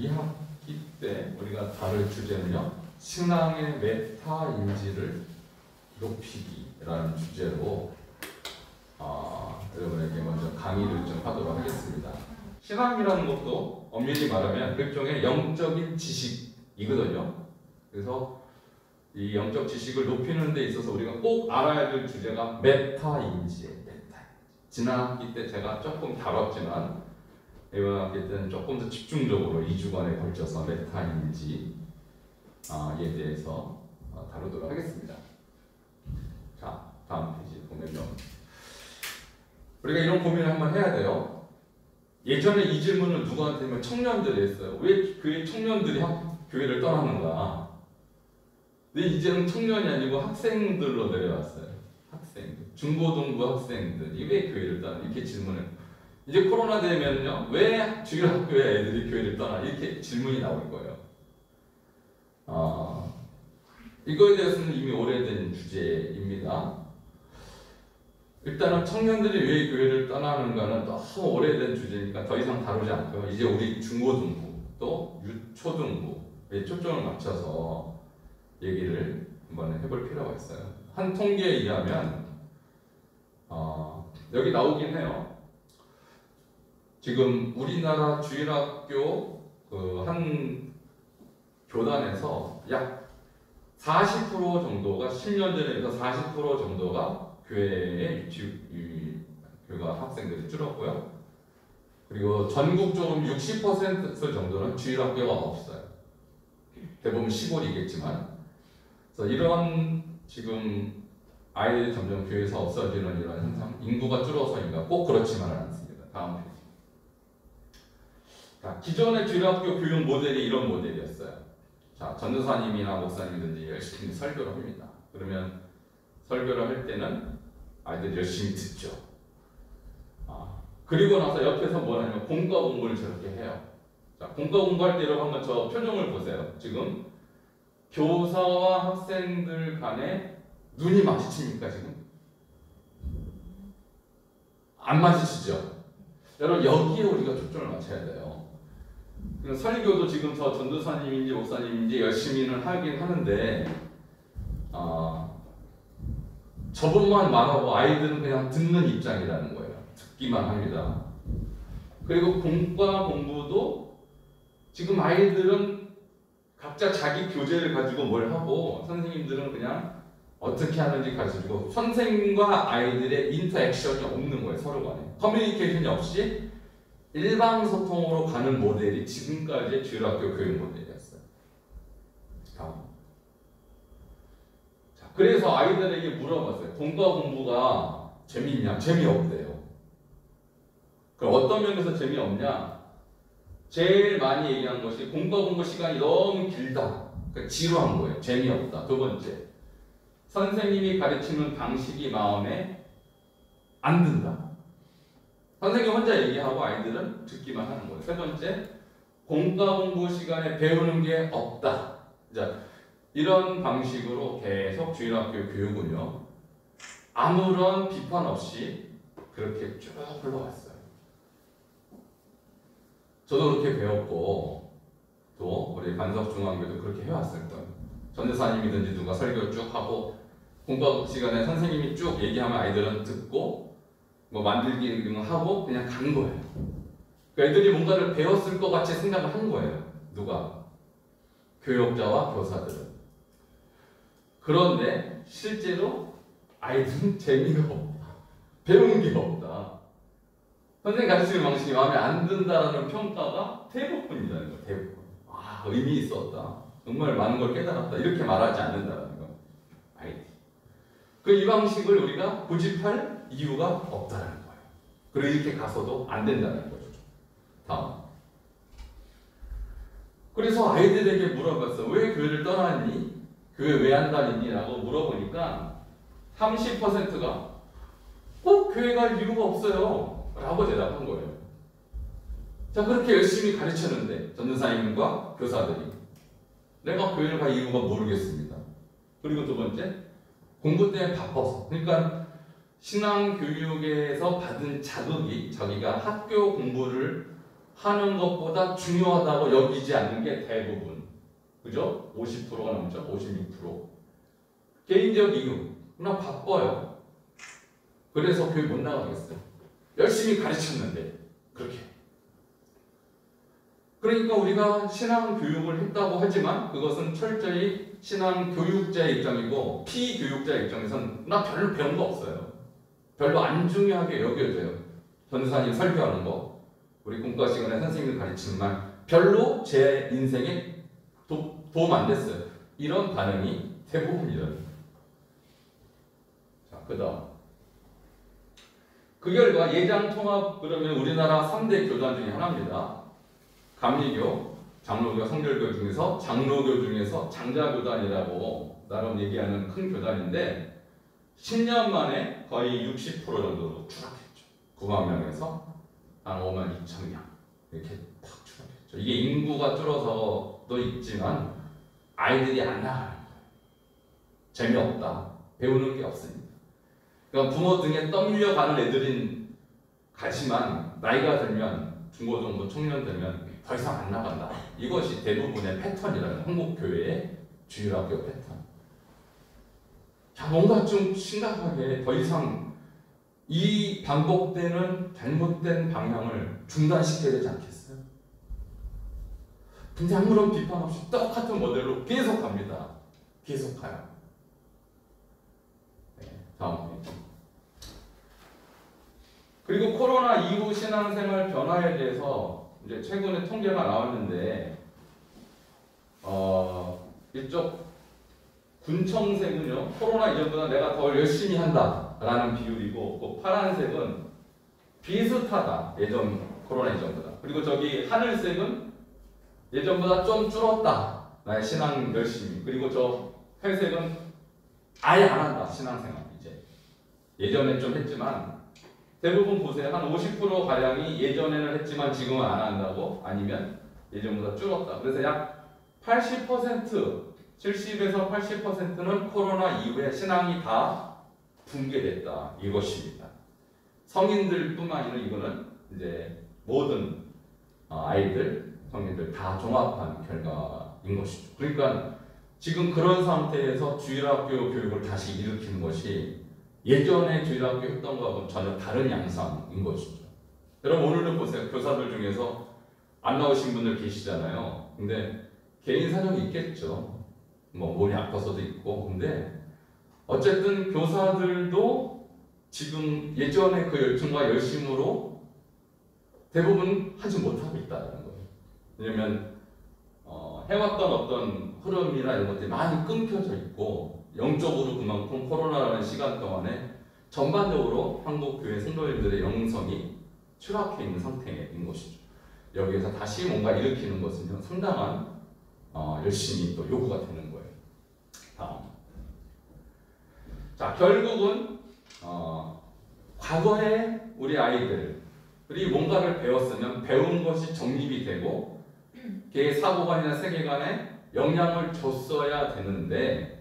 2학기 때 우리가 다룰 주제는요, 신앙의 메타 인지를 높이기라는 주제로 여러분에게 먼저 강의를 좀 하도록 하겠습니다. 신앙이라는 것도 엄밀히 말하면 일종의 영적인 지식이거든요. 그래서 이 영적 지식을 높이는 데 있어서 우리가 꼭 알아야 될 주제가 메타인지예요. 지난 학기 때 제가 조금 다뤘지만 이번 학기 때는 조금 더 집중적으로 2주간에 걸쳐서 메타인지에 대해서 다루도록 하겠습니다. 자, 다음 페이지 보면요, 우리가 이런 고민을 한번 해야 돼요. 예전에 이 질문을 누구한테 하면 청년들이 했어요. 왜 교회 청년들이 교회를 떠나는가? 근데 이제는 청년이 아니고 학생들로 내려왔어요. 학생들, 중고등부 학생들이 왜 교회를 떠나? 이렇게 질문을. 이제 코로나 되면요, 왜 주일학교에 애들이 교회를 떠나? 이렇게 질문이 나올 거예요. 이거에 대해서는 이미 오래된 주제입니다. 일단은 청년들이 왜 교회를 떠나는가는 너무 오래된 주제니까 더 이상 다루지 않고요. 이제 우리 중고등부 또 유초등부에 초점을 맞춰서 얘기를 한번 해볼 필요가 있어요. 한 통계에 의하면 여기 나오긴 해요. 지금 우리나라 주일학교 한 교단에서 약 40% 정도가 10년 전에 비해서 40% 정도가 교회에 교가 학생들이 줄었고요. 그리고 전국적으로 60% 정도는 주일학교가 없어요. 대부분 시골이겠지만. 그래서 이런 지금 아이들이 점점 교회에서 없어지는 이런 현상, 인구가 줄어서인가? 꼭 그렇지만은 않습니다. 다음 페이지. 자, 기존의 주일학교 교육 모델이 이런 모델이었어요. 자, 전도사님이나 목사님들이 열심히 설교를 합니다. 그러면 설교를 할 때는 아이들이 열심히 듣죠. 그리고 나서 옆에서 뭘 하냐면 공과 공부를 저렇게 해요. 자, 공과 공부할 때 여러분 한번 저 표정을 보세요. 지금 교사와 학생들 간에 눈이 마주칩니까 지금? 안 마주치죠? 여러분 여기에 우리가 초점을 맞춰야 돼요. 설교도 지금 저 전도사님인지 목사님인지 열심히는 하긴 하는데 저분만 말하고 아이들은 그냥 듣는 입장이라는 거예요. 듣기만 합니다. 그리고 공과 공부도 지금 아이들은 각자 자기 교재를 가지고 뭘 하고 선생님들은 그냥 어떻게 하는지 가르쳐주고 선생님과 아이들의 인터액션이 없는 거예요. 서로 간에. 커뮤니케이션이 없이 일방소통으로 가는 모델이 지금까지의 주일학교 교육 모델이었어요. 다음. 자, 그래서 아이들에게 물어봤어요. 공과 공부가 재미있냐? 재미없대요. 그럼 어떤 면에서 재미없냐? 제일 많이 얘기한 것이 공과 공부 시간이 너무 길다. 그러니까 지루한 거예요. 재미없다. 두 번째, 선생님이 가르치는 방식이 마음에 안 든다. 선생님 혼자 얘기하고 아이들은 듣기만 하는 거예요. 세 번째, 공과 공부 시간에 배우는 게 없다. 자, 이런 방식으로 계속 주일학교 교육은요, 아무런 비판 없이 그렇게 쭉 흘러왔어요. 저도 그렇게 배웠고 또 우리 간석중앙교도 그렇게 해왔을 거예요. 전도사님이든지 누가 설교 쭉 하고 공과 시간에 선생님이 쭉 얘기하면 아이들은 듣고 뭐 만들기 하고 그냥 간 거예요. 그러니까 애들이 뭔가를 배웠을 것 같이 생각을 한 거예요. 누가? 교역자와 교사들은. 그런데 실제로 아이들은 재미가 없다. 배운 게 없다. 선생님 가르치는 방식이 마음에 안 든다라는 평가가 대부분이라는 거예요. 대부분. 의미 있었다. 정말 많은 걸 깨달았다. 이렇게 말하지 않는다는 거. 아이들. 이 방식을 우리가 고집할 이유가 없다는 거예요. 그리고 이렇게 가서도 안 된다는 거죠. 다음. 그래서 아이들에게 물어봤어. 왜 교회를 떠났니? 교회 왜 안 다니니? 라고 물어보니까 30%가 꼭 교회 갈 이유가 없어요. 라고 대답한 거예요. 자, 그렇게 열심히 가르쳤는데 전도사님과 교사들이 내가 교회를 갈 이유가 모르겠습니다. 그리고 두 번째, 공부 때문에 바빠서. 그러니까 신앙교육에서 받은 자극이 자기가 학교 공부를 하는 것보다 중요하다고 여기지 않는 게 대부분. 그죠? 50%가 넘죠? 56%. 개인적 이유. 나 바빠요. 그래서 교회 못 나가겠어요. 열심히 가르쳤는데. 그렇게. 그러니까 우리가 신앙 교육을 했다고 하지만 그것은 철저히 신앙 교육자의 입장이고 피교육자의 입장에서는 나 별로 배운 거 없어요. 별로 안 중요하게 여겨져요. 전도사님 설교하는 거, 우리 공과 시간에 선생님들 가르치는 말 별로 제 인생에 도움 안 됐어요. 이런 반응이 대부분이에요. 자, 그 다음 그 결과 예장 통합 그러면 우리나라 3대 교단 중에 하나입니다. 감리교, 장로교, 성결교 중에서 장로교 중에서 장자교단이라고 나름 얘기하는 큰 교단인데 10년 만에 거의 60% 정도로 추락했죠. 9만 명에서 한 5만 2천 명 이렇게 팍 추락했죠. 이게 인구가 줄어서도 있지만 아이들이 안 나가는 거예요. 재미없다. 배우는 게 없으니까. 그러니까 부모 등에 떠밀려 가는 애들인 가지만 나이가 들면 중고등부 청년 되면 더 이상 안 나간다. 이것이 대부분의 패턴이라는 한국 교회의 주일학교 패턴. 자, 뭔가 좀 심각하게 더 이상 이 반복되는 잘못된 방향을 중단시켜야 되지 않겠어요? 근데 아무런 비판 없이 똑같은 모델로 계속 갑니다. 계속 가요. 네, 다음 페이지. 그리고 코로나 이후 신앙생활 변화에 대해서 이제 최근에 통계가 나왔는데 이쪽 군청색은요 코로나 이전보다 내가 더 열심히 한다라는 비율이고 그 파란색은 비슷하다 예전 코로나 이전보다. 그리고 저기 하늘색은 예전보다 좀 줄었다 나의 신앙 열심히. 그리고 저 회색은 아예 안 한다 신앙생활. 이제 예전에 좀 했지만 대부분 보세요. 한 50% 가량이 예전에는 했지만 지금은 안 한다고, 아니면 예전보다 줄었다. 그래서 약 80%, 70에서 80%는 코로나 이후에 신앙이 다 붕괴됐다. 이것입니다. 성인들뿐만 아니라 이거는 이제 모든 아이들, 성인들 다 종합한 결과인 것이죠. 그러니까 지금 그런 상태에서 주일학교 교육을 다시 일으키는 것이 예전에 주일학교 했던 거하고는 전혀 다른 양상인 것이죠. 여러분 오늘도 보세요. 교사들 중에서 안 나오신 분들 계시잖아요. 근데 개인 사정이 있겠죠. 뭐 몸이 아파서도 있고. 근데 어쨌든 교사들도 지금 예전에 그 열정과 열심으로 대부분 하지 못하고 있다는 거예요. 왜냐면 해왔던 어떤 흐름이나 이런 것들이 많이 끊겨져 있고 영적으로 그만큼 코로나라는 시간 동안에 전반적으로 한국 교회 성도님들의 영성이 추락해 있는 상태인 것이죠. 여기에서 다시 뭔가 일으키는 것은 상당한 열심이 또 요구가 되는 거예요. 다음. 자, 결국은 과거에 우리 아이들이 뭔가를 배웠으면 배운 것이 정립이 되고 걔의 사고관이나 세계관에 영향을 줬어야 되는데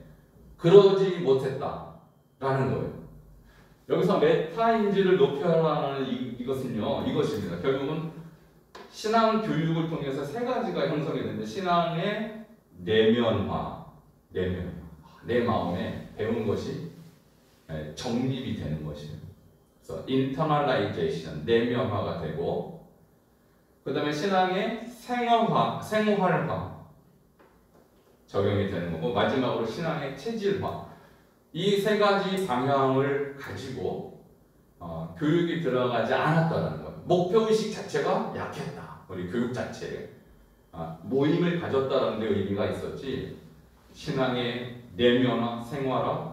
그러지 못했다라는 거예요. 여기서 메타인지를 높여라는 이것은요, 이것입니다. 결국은 신앙 교육을 통해서 세 가지가 형성이 되는데 신앙의 내면화, 내 마음에 배운 것이 정립이 되는 것이에요. 그래서 internalization, 내면화가 되고, 그 다음에 신앙의 생활화 적용이 되는 거고, 마지막으로 신앙의 체질화. 이 세 가지 방향을 가지고 교육이 들어가지 않았다는 거예요. 목표의식 자체가 약했다. 우리 교육 자체에 모임을 가졌다는 데 의미가 있었지, 신앙의 내면화, 생활화,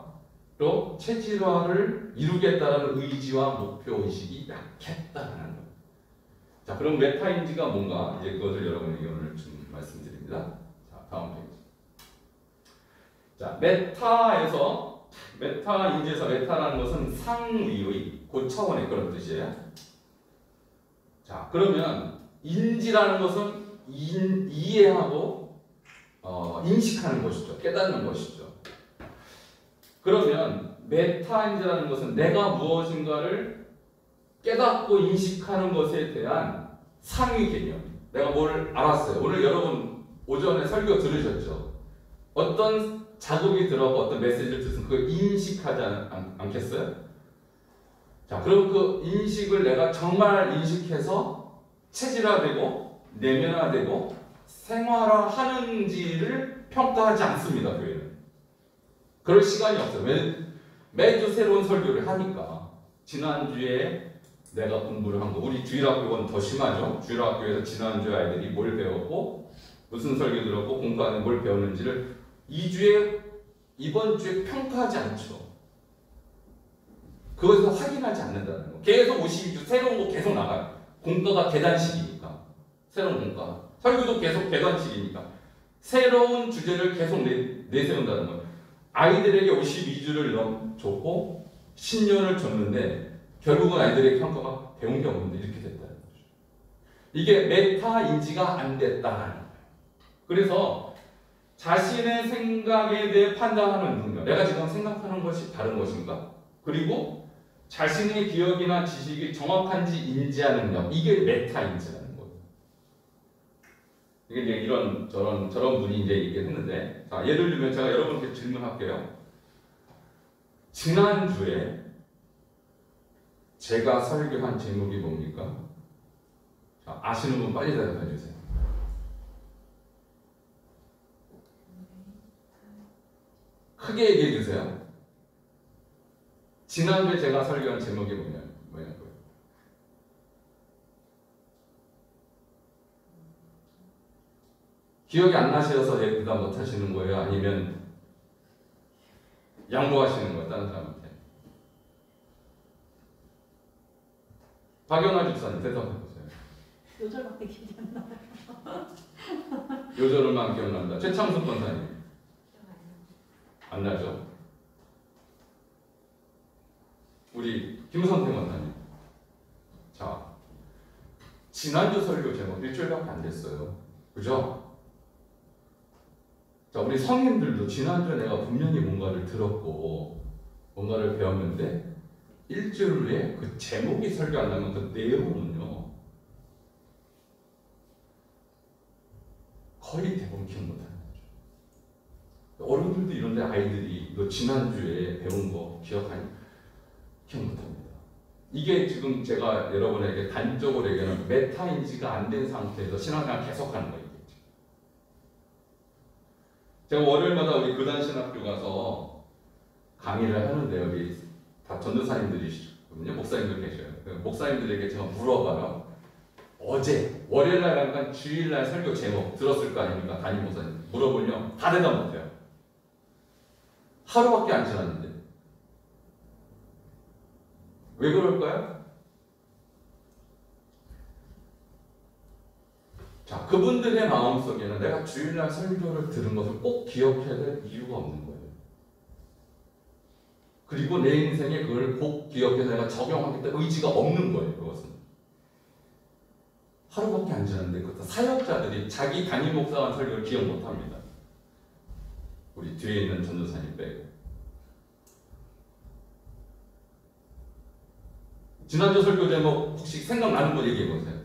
또 체질화를 이루겠다는 의지와 목표의식이 약했다는 거예요. 자, 그럼 메타인지가 뭔가, 이제 그것을 여러분에게 오늘 좀 말씀드립니다. 자, 다음 페이지. 자, 메타인지에서 메타라는 것은 상위의, 고차원의 그런 뜻이에요. 자, 그러면 인지라는 것은 이해하고 인식하는 것이죠. 깨닫는 것이죠. 그러면 메타인지라는 것은 내가 무엇인가를 깨닫고 인식하는 것에 대한 상위 개념. 내가 뭘 알았어요. 오늘 여러분 오전에 설교 들으셨죠? 어떤 자극이 들어가고 어떤 메시지를 듣으면 그걸 인식하지 않겠어요? 자, 그럼 그 인식을 내가 정말 인식해서 체질화되고 내면화되고 생활화하는지를 평가하지 않습니다. 교회는. 그럴 시간이 없어요. 매주 새로운 설교를 하니까. 지난주에 내가 공부를 한 거, 우리 주일학교는 더 심하죠. 주일학교에서 지난주에 아이들이 뭘 배웠고 무슨 설교 들었고 공부하는 뭘 배웠는지를 2주에 이번 주에 평가하지 않죠. 그것에서 확인하지 않는다는 거. 계속 52주 새로운 거 계속 나가요. 공과가 계단식이니까. 새로운 공과. 설교도 계속 계단식이니까. 새로운 주제를 계속 내세운다는 거예요. 아이들에게 52주를 줬고 10년을 줬는데 결국은 아이들의 평가가 배운 게 없는데 이렇게 됐다는 거죠. 이게 메타 인지가 안 됐다는 거예요. 그래서 자신의 생각에 대해 판단하는 능력. 내가 지금 생각하는 것이 다른 것인가? 그리고 자신의 기억이나 지식이 정확한지 인지하는 능력. 이게 메타 인지라는 거예요. 이게 이제 이런 저런 분이 이제 얘기했는데, 자, 예를 들면 제가 여러분께 질문할게요. 지난주에 제가 설교한 제목이 뭡니까? 자, 아시는 분 빨리 대답해 주세요. 크게 얘기해 주세요. 지난주에 제가 설교한 제목이 뭐냐고요? 기억이 안 나셔서 대답 못 하시는 거예요? 아니면 양보하시는 거예요? 다른 사람한테? 박연아 집사님 대답해보세요. 요절밖에 기억이 안 나요. 요절만 기억난다. 최창숙 권사님 안 나죠? 우리 김선태 권사님. 자, 지난주 설교 제목 일주일밖에 안 됐어요. 그죠? 자, 우리 성인들도 지난주에 내가 분명히 뭔가를 들었고 뭔가를 배웠는데 일주일 후에 그 제목이 설교 안 나면 그 내용은요 거의 대부분 기억 못하는 거죠. 어른들도 이런데 아이들이 너 지난주에 배운 거 기억 못합니다. 이게 지금 제가 여러분에게 단적으로 얘기하는 메타인지가 안 된 상태에서 신앙생활 계속하는 거예요. 제가 월요일마다 우리 교단신학교 가서 강의를 하는데 여기 다 전도사님들이시거든요. 목사님들 계셔요. 목사님들에게 제가 물어봐요. 어제 월요일날 잠깐 주일날 설교 제목 들었을 거 아닙니까? 담임 목사님 물어보면 다 대답 못해요. 하루밖에 안 지났는데 왜 그럴까요? 자, 그분들의 마음속에는 내가 주일날 설교를 들은 것을 꼭 기억해야 될 이유가 없는 거예요. 그리고 내 인생에 그걸 꼭 기억해서 내가 적용하겠다 의지가 없는 거예요. 그것은 하루밖에 안 지났는데 그것도 사역자들이 자기 담임 목사한 설교를 기억 못합니다. 우리 뒤에 있는 전도사님 빼고. 지난주 설교 제목 혹시 생각나는 거 얘기해 보세요.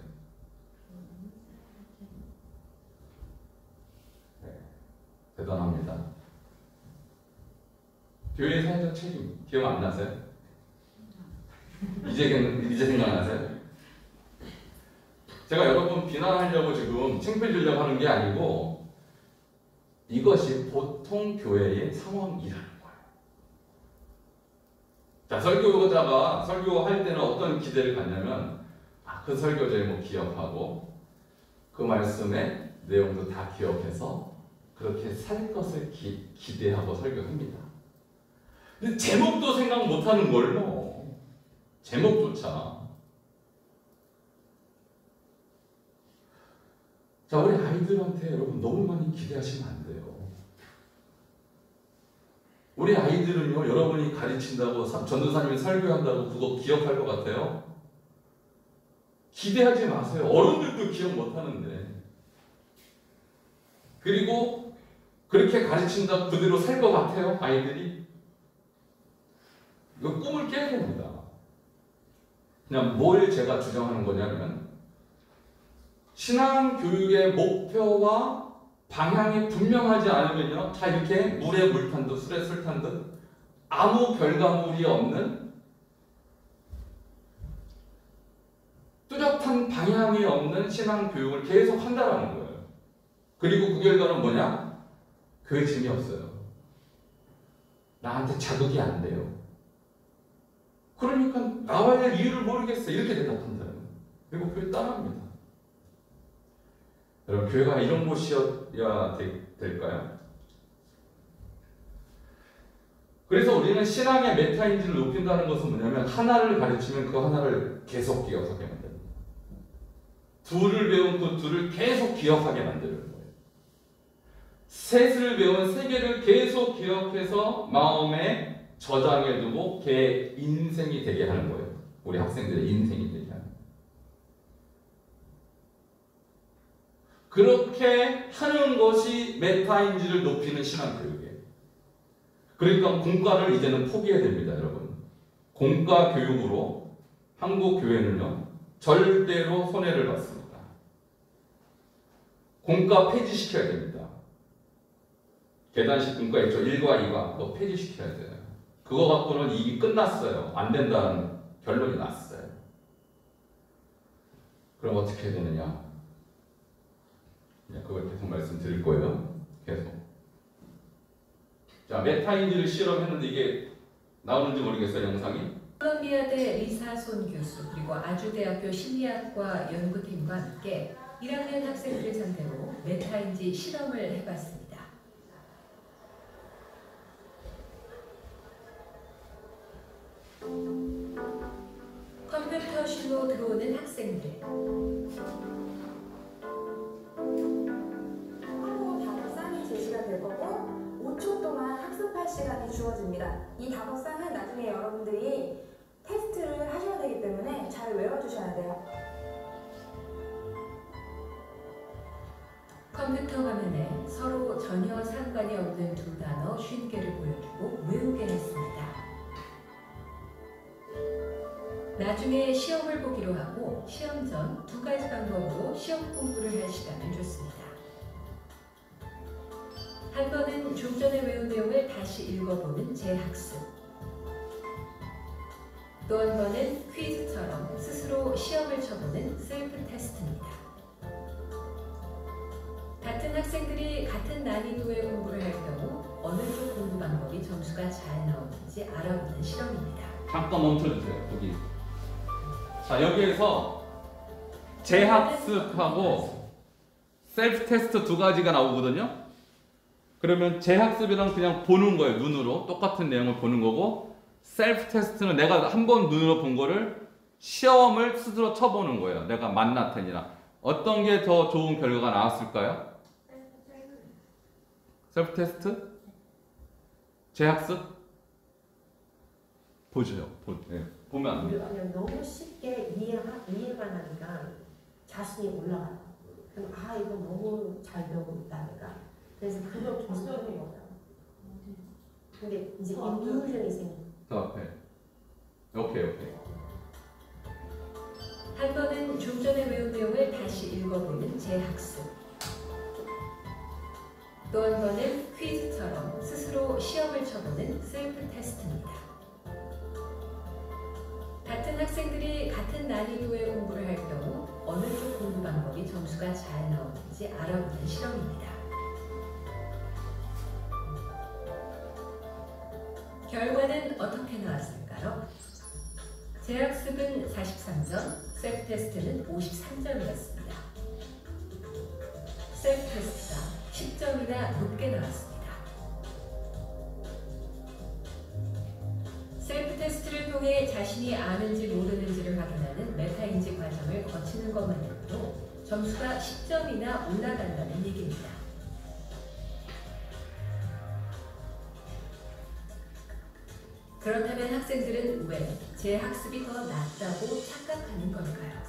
네, 대단합니다. 교회 사회적 책임 기억 안 나세요? 이제 생각나세요? 제가 여러분 비난하려고 지금 창피해 주려고 하는 게 아니고 이것이 보통 교회의 상황이라는 거예요. 자, 설교자가 설교할 때는 어떤 기대를 갖냐면 그 설교 제목 기억하고 그 말씀의 내용도 다 기억해서 그렇게 살 것을 기대하고 설교합니다. 근데 제목도 생각 못하는 걸로 제목조차. 자, 우리 아이들한테 여러분 너무 많이 기대하시면 안 돼요. 우리 아이들은요, 여러분이 가르친다고 전도사님이 설교한다고 그거 기억할 것 같아요? 기대하지 마세요. 어른들도 기억 못하는데. 그리고 그렇게 가르친다고 그대로 살 것 같아요, 아이들이? 이거 꿈을 깨야 됩니다. 그냥 뭘 제가 주장하는 거냐면 신앙 교육의 목표와 방향이 분명하지 않으면요, 다 이렇게 물에 물 탄 듯 술에 술 탄 듯 아무 결과물이 없는, 뚜렷한 방향이 없는 신앙 교육을 계속 한다라는 거예요. 그리고 그 결과는 뭐냐? 교회 재미없어요. 나한테 자극이 안 돼요. 그러니까 나와야 할 이유를 모르겠어. 이렇게 대답한다는 거예요. 그리고 교회 따라합니다. 여러분, 교회가 이런 곳이어야 될까요? 그래서 우리는 신앙의 메타인지를 높인다는 것은 뭐냐면, 하나를 가르치면 그 하나를 계속 기억하게 만듭니다. 둘을 배운 그 둘을 계속 기억하게 만드는 거예요. 셋을 배운 세 개를 계속 기억해서 마음에 저장해두고 걔 인생이 되게 하는 거예요. 우리 학생들의 인생이 되게 하는 거예요. 그렇게 하는 것이 메타인지를 높이는 신앙교육이에요. 그러니까 공과를 이제는 포기해야 됩니다, 여러분. 공과 교육으로 한국 교회는요, 절대로 손해를 봤습니다. 공과 폐지시켜야 됩니다. 계단식 공과 있죠. 1과 2과 그거 폐지시켜야 돼요. 그거 갖고는 이미 끝났어요. 안 된다는 결론이 났어요. 그럼 어떻게 해야 되느냐? 그걸 계속 말씀드릴 거예요. 계속. 자, 메타인지를 실험했는데 이게 나오는지 모르겠어요, 영상이. 콜롬비아대 리사손 교수 그리고 아주대학교 심리학과 연구팀과 함께 1학년 학생들을 상대로 메타인지 실험을 해봤습니다. 컴퓨터실로 들어오는 학생들. 한국어 단어쌍이 제시가 될 거고 5초 동안 학습할 시간이 주어집니다. 이 단어쌍은 나중에 여러분들이 테스트를 하셔야 되기 때문에 잘 외워주셔야 돼요. 컴퓨터 화면에 서로 전혀 상관이 없는 두 단어 50개를 보여주고 외우게 했습니다. 나중에 시험을 보기로 하고 시험 전 두 가지 방법으로 시험 공부를 할 시간을 줬습니다. 한 번은 좀 전에 외운 내용을 다시 읽어보는 재학습. 또 한 번은 퀴즈처럼 스스로 시험을 쳐보는 셀프 테스트입니다. 같은 학생들이 같은 난이도의 공부를 할 경우 어느 쪽 공부 방법이 점수가 잘 나오는지 알아보는 실험입니다. 잠깐 멈춰주세요. 거기. 자, 여기에서 재학습하고 셀프 테스트 두 가지가 나오거든요. 그러면 재학습이랑 그냥 보는 거예요. 눈으로 똑같은 내용을 보는 거고, 셀프 테스트는 내가 한 번 눈으로 본 거를 시험을 스스로 쳐보는 거예요. 내가 만나텐이나. 어떤 게 더 좋은 결과가 나왔을까요? 셀프 테스트? 재학습? 보죠. 보면 안 됩니다. 그냥 너무 쉽게 이해만 하니까 자신이 올라가요. 그럼 이거 너무 잘 배우고 있다니까. 그래서 그걸 계속 하는 거예요. 근데 이제 인문성이 생겨. 더 앞에. 오케이. 한 번은 좀 전에 외운 내용을 다시 읽어보는 재학습. 또 한 번은 퀴즈처럼 스스로 시험을 쳐보는 셀프 테스트입니다. 같은 학생들이 같은 난이도의 공부를 할 경우 어느 쪽 공부 방법이 점수가 잘 나오는지 알아보는 실험입니다. 결과는 어떻게 나왔을까요? 재학습은 43점, 셀프 테스트는 53점이었습니다. 셀프 테스트가 10점이나 높게 나왔습니다. 셀프 테스트를 통해 자신이 아는지 모르는지를 확인하는 메타인지 과정을 거치는 것만으로도 점수가 10점이나 올라간다는 얘기입니다. 그렇다면 학생들은 왜 재학습이 더 낫다고 착각하는 걸까요?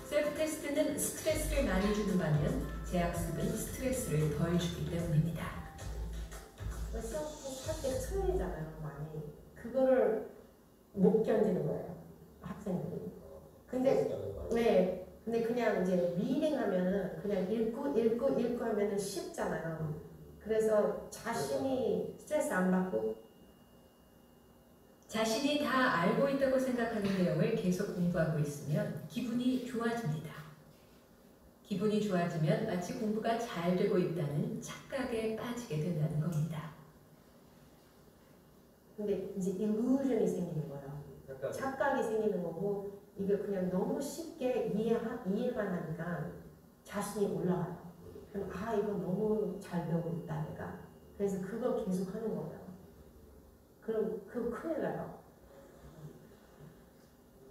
셀프 테스트는 스트레스를 많이 주는 반면 재학습은 스트레스를 덜 주기 때문입니다. 시험 할때 틀리잖아요, 많이. 그거를 못 견디는 거예요, 학생들이. 근데 근데 그냥 이제 리딩 하면은 그냥 읽고 하면은 쉽잖아요. 그래서 자신이 스트레스 안 받고 자신이 다 알고 있다고 생각하는 내용을 계속 공부하고 있으면 기분이 좋아집니다. 기분이 좋아지면 마치 공부가 잘 되고 있다는 착각에 빠지게 된다는 겁니다. 근데 이제 illusion이 생기는 거예요. 착각이 생기는 거고 이게 그냥 너무 쉽게 이해만 하니까 자신이 올라가요. 그럼 아 이거 너무 잘 배우고 있다 내가. 그래서 그거 계속 하는 거예요. 그럼 그거 큰일 나요.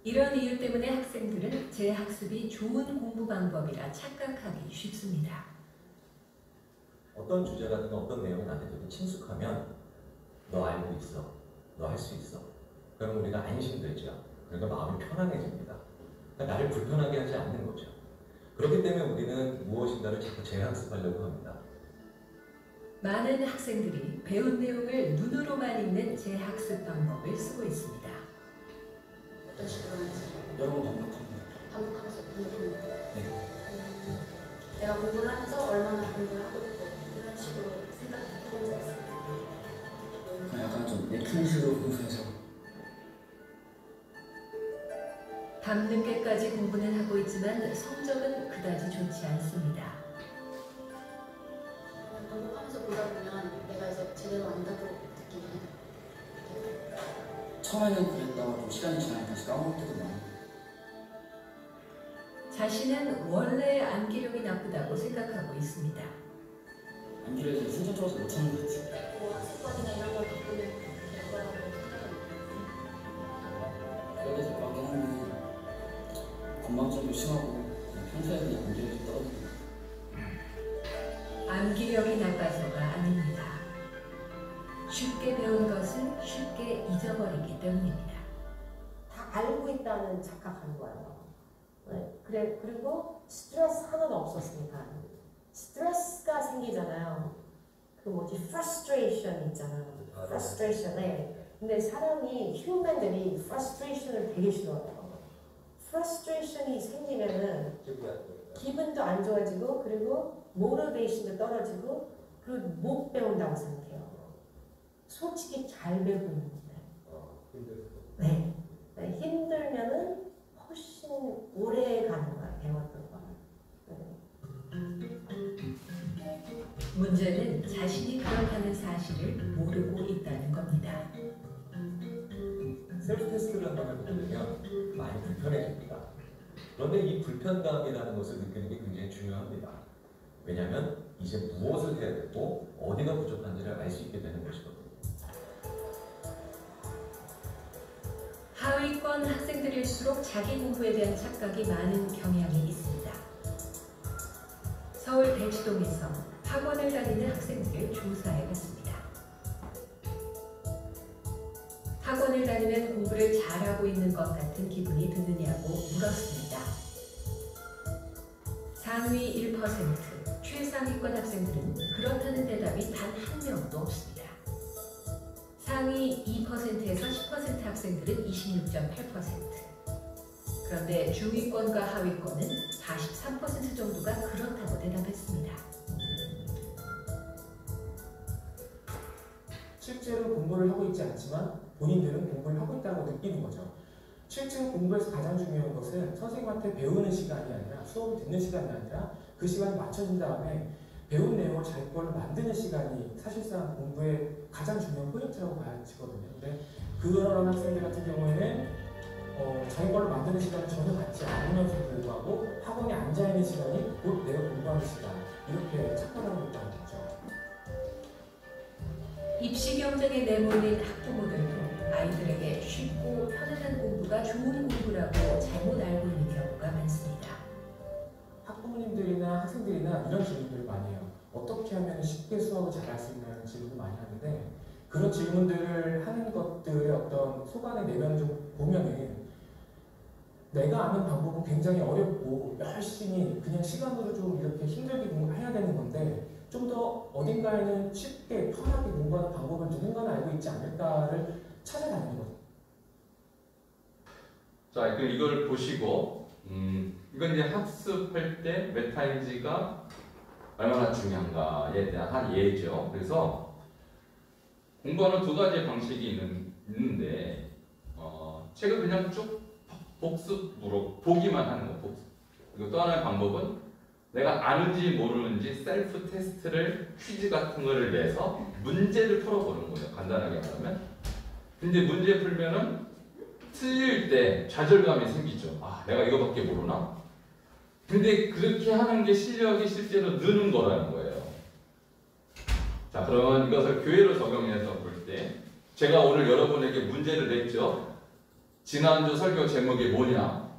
이런 이유 때문에 학생들은 재학습이 좋은 공부 방법이라 착각하기 쉽습니다. 어떤 주제라든가 어떤 내용이 나한테 되게 친숙하면 너 알고 있어, 너 할 수 있어. 그럼 우리가 안심되죠. 그러니까 마음이 편안해집니다. 그러니까 나를 불편하게 하지 않는 거죠. 그렇기 때문에 우리는 무엇인가를 자꾸 재학습하려고 합니다. 많은 학생들이 배운 내용을 눈으로만 읽는 재학습 방법을 쓰고 있습니다. 어떤 식으로 하는지 여러 번 반복합니다. 반복하면서 공부합니다. 네. 내가 공부를 하면서 얼마나 공부를 하고 있고 이런 식으로 생각해 본 적 있습니다. 약간 좀 네트넷으로 공부해서 밤늦게까지 공부는 하고 있지만 성적은 그다지 좋지 않습니다. 반복하면서 보다 보면 내가 이제 제대로 안다고 느끼는 처음에는 그랬다가도 시간이 지나니까 다시 까먹을 때도 많아요. 자신은 원래 암기력이 나쁘다고 생각하고 있습니다. 암기를 순전 쳐서 못하는 것 같아요. 뭐 학습관이나 이런 걸 바꾸는 결과라고 생각합니다. 그래야 될 것 같긴 한데 건망증도 심하고 평소에 그냥 암기력이 떨어지고 암기력이 나빠서가 아닙니다. 쉽게 배운 것은 쉽게 잊어버리기 때문입니다. 다 알고 있다는 착각하는 거예요. 네. 그래 그리고 스트레스 하나도 없었으니까 스트레스가 생기잖아요. 그 뭐지 frustration 있잖아요. frustration. 네. 근데 사람이 휴먼들이 frustration을 되게 싫어해요. frustration이 생기면은 기분도 안 좋아지고 그리고 motivation도 떨어지고 그리고 못 배운다고 생각해요. 솔직히 잘 배우고 있는데. 네. 네. 힘들면은 훨씬 오래 가는 거야 배웠던 거. 네. 문제는 자신이 그렇다는 사실을 모르고 있다는 겁니다. 셀프 테스트라는 걸 보게 되면 많이 불편해집니다. 그런데 이 불편감이라는 것을 느끼는 게 굉장히 중요합니다. 왜냐하면 이제 무엇을 해야 되고 어디가 부족한지를 알 수 있게 되는 것이거든요. 하위권 학생들일수록 자기 공부에 대한 착각이 많은 경향이 있습니다. 서울 대치동에서 학원을 다니는 학생들을 조사해봤습니다. 학원을 다니면 공부를 잘하고 있는 것 같은 기분이 드느냐고 물었습니다. 상위 1%, 최상위권 학생들은 그렇다는 대답이 단 한 명도 없습니다. 상위 2%에서 10% 학생들은 26.8%. 그런데 중위권과 하위권은 43% 정도가 그렇다고 대답했습니다. 실제로 공부를 하고 있지 않지만 본인들은 공부를 하고 있다고 느끼는 거죠. 실제로 공부에서 가장 중요한 것은 선생님한테 배우는 시간이 아니라 수업을 듣는 시간이 아니라 그 시간이 맞춰진 다음에 배운 내용을 자기 걸로 만드는 시간이 사실상 공부의 가장 중요한 포인트라고 봐야지거든요. 근데 그런 학생들 같은 경우에는 자기 걸로 만드는 시간을 전혀 갖지 않으면서 불구하고 학원에 앉아있는 시간이 곧 내가 공부하는 시간 이렇게 착각하고 있다는 거죠. 입시 경쟁에 내몰린 학부모들도 아이들에게 쉽고 편안한 공부가 좋은 공부라고 잘못 알고 있는 경우가 많습니다. 학부모님들이나 학생들이나 이런 질문들을 많이 해요. 어떻게 하면 쉽게 수업을 잘할 수 있냐는 질문을 많이 하는데 그런 질문들을 하는 것들의 어떤 속안의 내면을 좀 보면은 내가 아는 방법은 굉장히 어렵고 열심히 그냥 시간으로 좀 이렇게 힘들게 공부해야 되는 건데 좀 더 어딘가에는 쉽게 편하게 공부하는 방법을 누군가는 알고 있지 않을까를 찾아다니는 거죠. 자, 이걸 보시고 이건 이제 학습할 때 메타인지가 얼마나 중요한가에 대한 한 예죠. 그래서 공부하는 두 가지 방식이 있는데 책을 그냥 쭉 복습으로 보기만 하는 거, 복습. 그리고 또 하나의 방법은 내가 아는지 모르는지 셀프 테스트를 퀴즈 같은 거를 내서 문제를 풀어보는 거예요. 간단하게 말하면. 근데 문제 풀면은 틀릴 때 좌절감이 생기죠. 아, 내가 이거밖에 모르나? 근데 그렇게 하는 게 실력이 실제로 느는 거라는 거예요. 자, 그러면 이것을 교회로 적용해서 볼 때 제가 오늘 여러분에게 문제를 냈죠. 지난주 설교 제목이 뭐냐?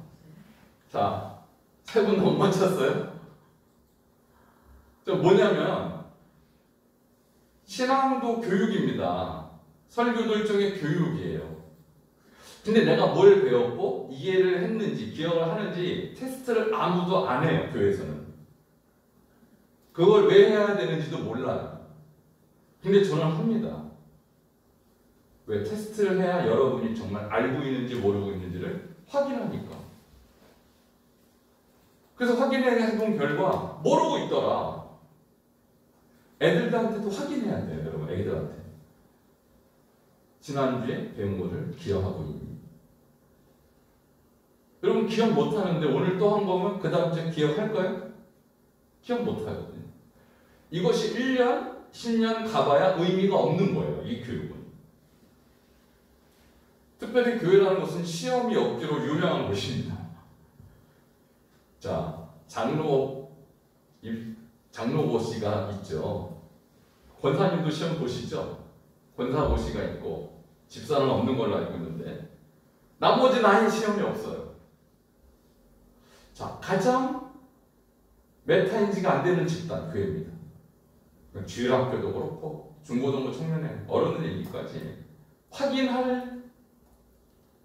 자, 세 분 못 맞췄어요? 저 뭐냐면 신앙도 교육입니다. 설교도 일종의 교육이에요. 근데 내가 뭘 배웠고 이해를 했는지 기억을 하는지 테스트를 아무도 안 해요. 교회에서는. 그걸 왜 해야 되는지도 몰라요. 근데 저는 합니다. 왜? 테스트를 해야 여러분이 정말 알고 있는지 모르고 있는지를 확인하니까. 그래서 확인해 본 결과 모르고 있더라. 애들한테도 확인해야 돼요. 여러분, 애들한테. 지난주에 배운 거를 기억하고 있니? 여러분 기억 못하는데 오늘 또 한 거면 그 다음 주에 기억할까요? 기억 못하거든요. 이것이 1년, 10년 가봐야 의미가 없는 거예요. 이 교육은. 특별히 교회라는 것은 시험이 없기로 유명한 곳입니다. 자, 장로고시가 있죠. 권사님도 시험 보시죠. 권사고시가 있고 집사는 없는 걸로 알고 있는데 나머지는 아예 시험이 없어요. 자, 가장 메타인지가 안 되는 집단 교회입니다. 주일학교도 그렇고 중고등부 청년회 어른들 얘기까지 확인할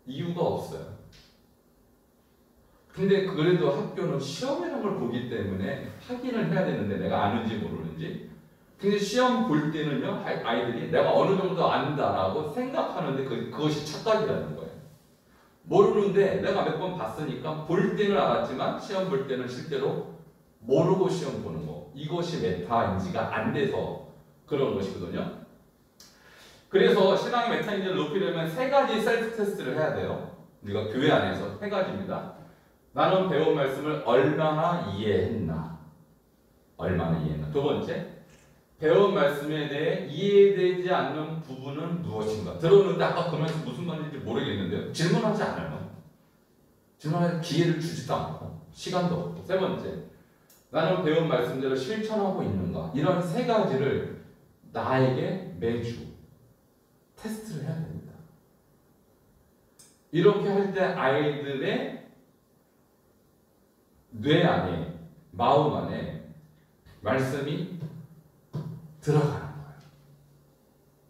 이유가 없어요. 근데 그래도 학교는 시험이라는 걸 보기 때문에 확인을 해야 되는데 내가 아는지 모르는지. 근데 시험 볼 때는요, 아이들이 내가 어느 정도 안다라고 생각하는데 그것이 착각이라는 거예요. 모르는데 내가 몇 번 봤으니까 볼 때는 알았지만 시험 볼 때는 실제로 모르고 시험 보는 거. 이것이 메타인지가 안 돼서 그런 것이거든요. 그래서 신앙의 메타인지를 높이려면 세 가지 셀프 테스트를 해야 돼요. 우리가 교회 안에서 세 가지입니다. 나는 배운 말씀을 얼마나 이해했나? 얼마나 이해했나? 두 번째, 배운 말씀에 대해 이해되지 않는 부분은 무엇인가? 들었는데 아까 그 말씀 무슨 말인지 모르겠는데요. 질문하지 않아요. 질문할 기회를 주지도 않고 시간도 없고. 세 번째, 나는 배운 말씀대로 실천하고 있는가? 이런 세 가지를 나에게 매주 테스트를 해야 됩니다. 이렇게 할 때 아이들의 뇌 안에, 마음 안에 말씀이 들어가는 거예요.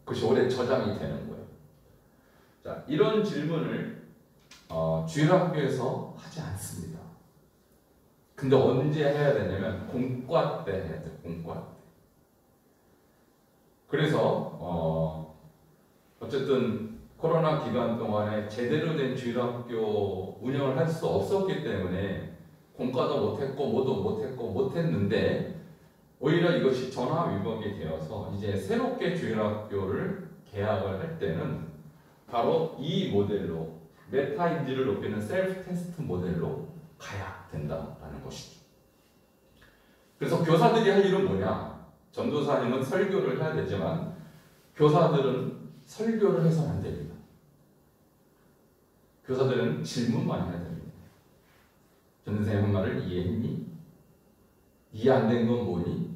그것이 오래 저장이 되는 거예요. 자, 이런 질문을 주일학교에서 하지 않습니다. 근데 언제 해야 되냐면 공과 때 해야 돼요. 공과 때. 그래서 어쨌든 코로나 기간 동안에 제대로 된 주일학교 운영을 할 수 없었기 때문에 공과도 못했고 뭐도 못했고 못했는데 오히려 이것이 전화위복이 되어서 이제 새롭게 주일학교를 개학을 할 때는 바로 이 모델로 메타인지를 높이는 셀프 테스트 모델로 가야 된다라는 것이죠. 그래서 교사들이 할 일은 뭐냐? 전도사님은 설교를 해야 되지만 교사들은 설교를 해서는 안 됩니다. 교사들은 질문만 해야 됩니다. 전 선생님 한 말을 이해했니? 이해 안 된 건 뭐니?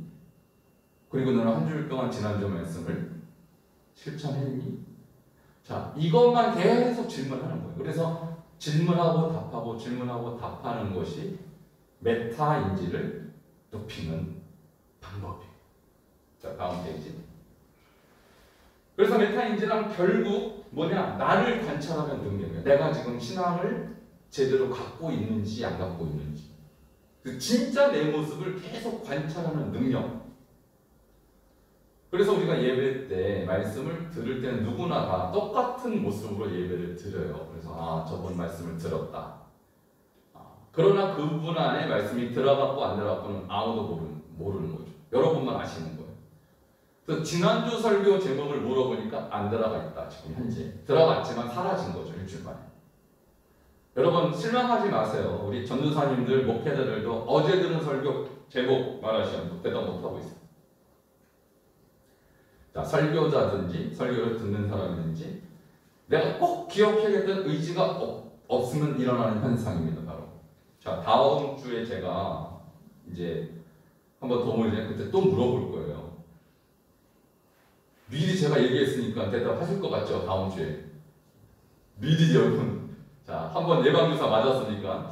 그리고 너는 한 주일 동안 지난주 말씀을 실천했니? 자, 이것만 계속 질문하는 거예요. 그래서 질문하고 답하고 질문하고 답하는 것이 메타인지를 높이는 방법이에요. 자, 다음 페이지. 그래서 메타인지란 결국 뭐냐? 나를 관찰하는 능력이에요. 내가 지금 신앙을 제대로 갖고 있는지 안 갖고 있는지. 그 진짜 내 모습을 계속 관찰하는 능력. 그래서 우리가 예배 때 말씀을 들을 때는 누구나 다 똑같은 모습으로 예배를 드려요. 그래서 저번 말씀을 들었다. 그러나 그분 안에 말씀이 들어갔고 안 들어갔고는 아무도 모르는 거죠. 여러분만 아시는 거예요. 그래서 지난주 설교 제목을 물어보니까 안 들어가 있다. 지금 현재 들어갔지만 사라진 거죠. 일주일 만에. 여러분 실망하지 마세요. 우리 전도사님들, 목회자들도 어제 들은 설교 제목 말하시면 대답 못하고 있어요. 자, 설교자든지 설교를 듣는 사람이든지 내가 꼭 기억해야겠다는 의지가 없으면 일어나는 현상입니다. 바로. 자, 다음 주에 제가 이제 한번 더 모이면 그때 또 물어볼 거예요. 미리 제가 얘기했으니까 대답하실 것 같죠? 다음 주에. 미리 여러분. 자, 한번 예방주사 맞았으니까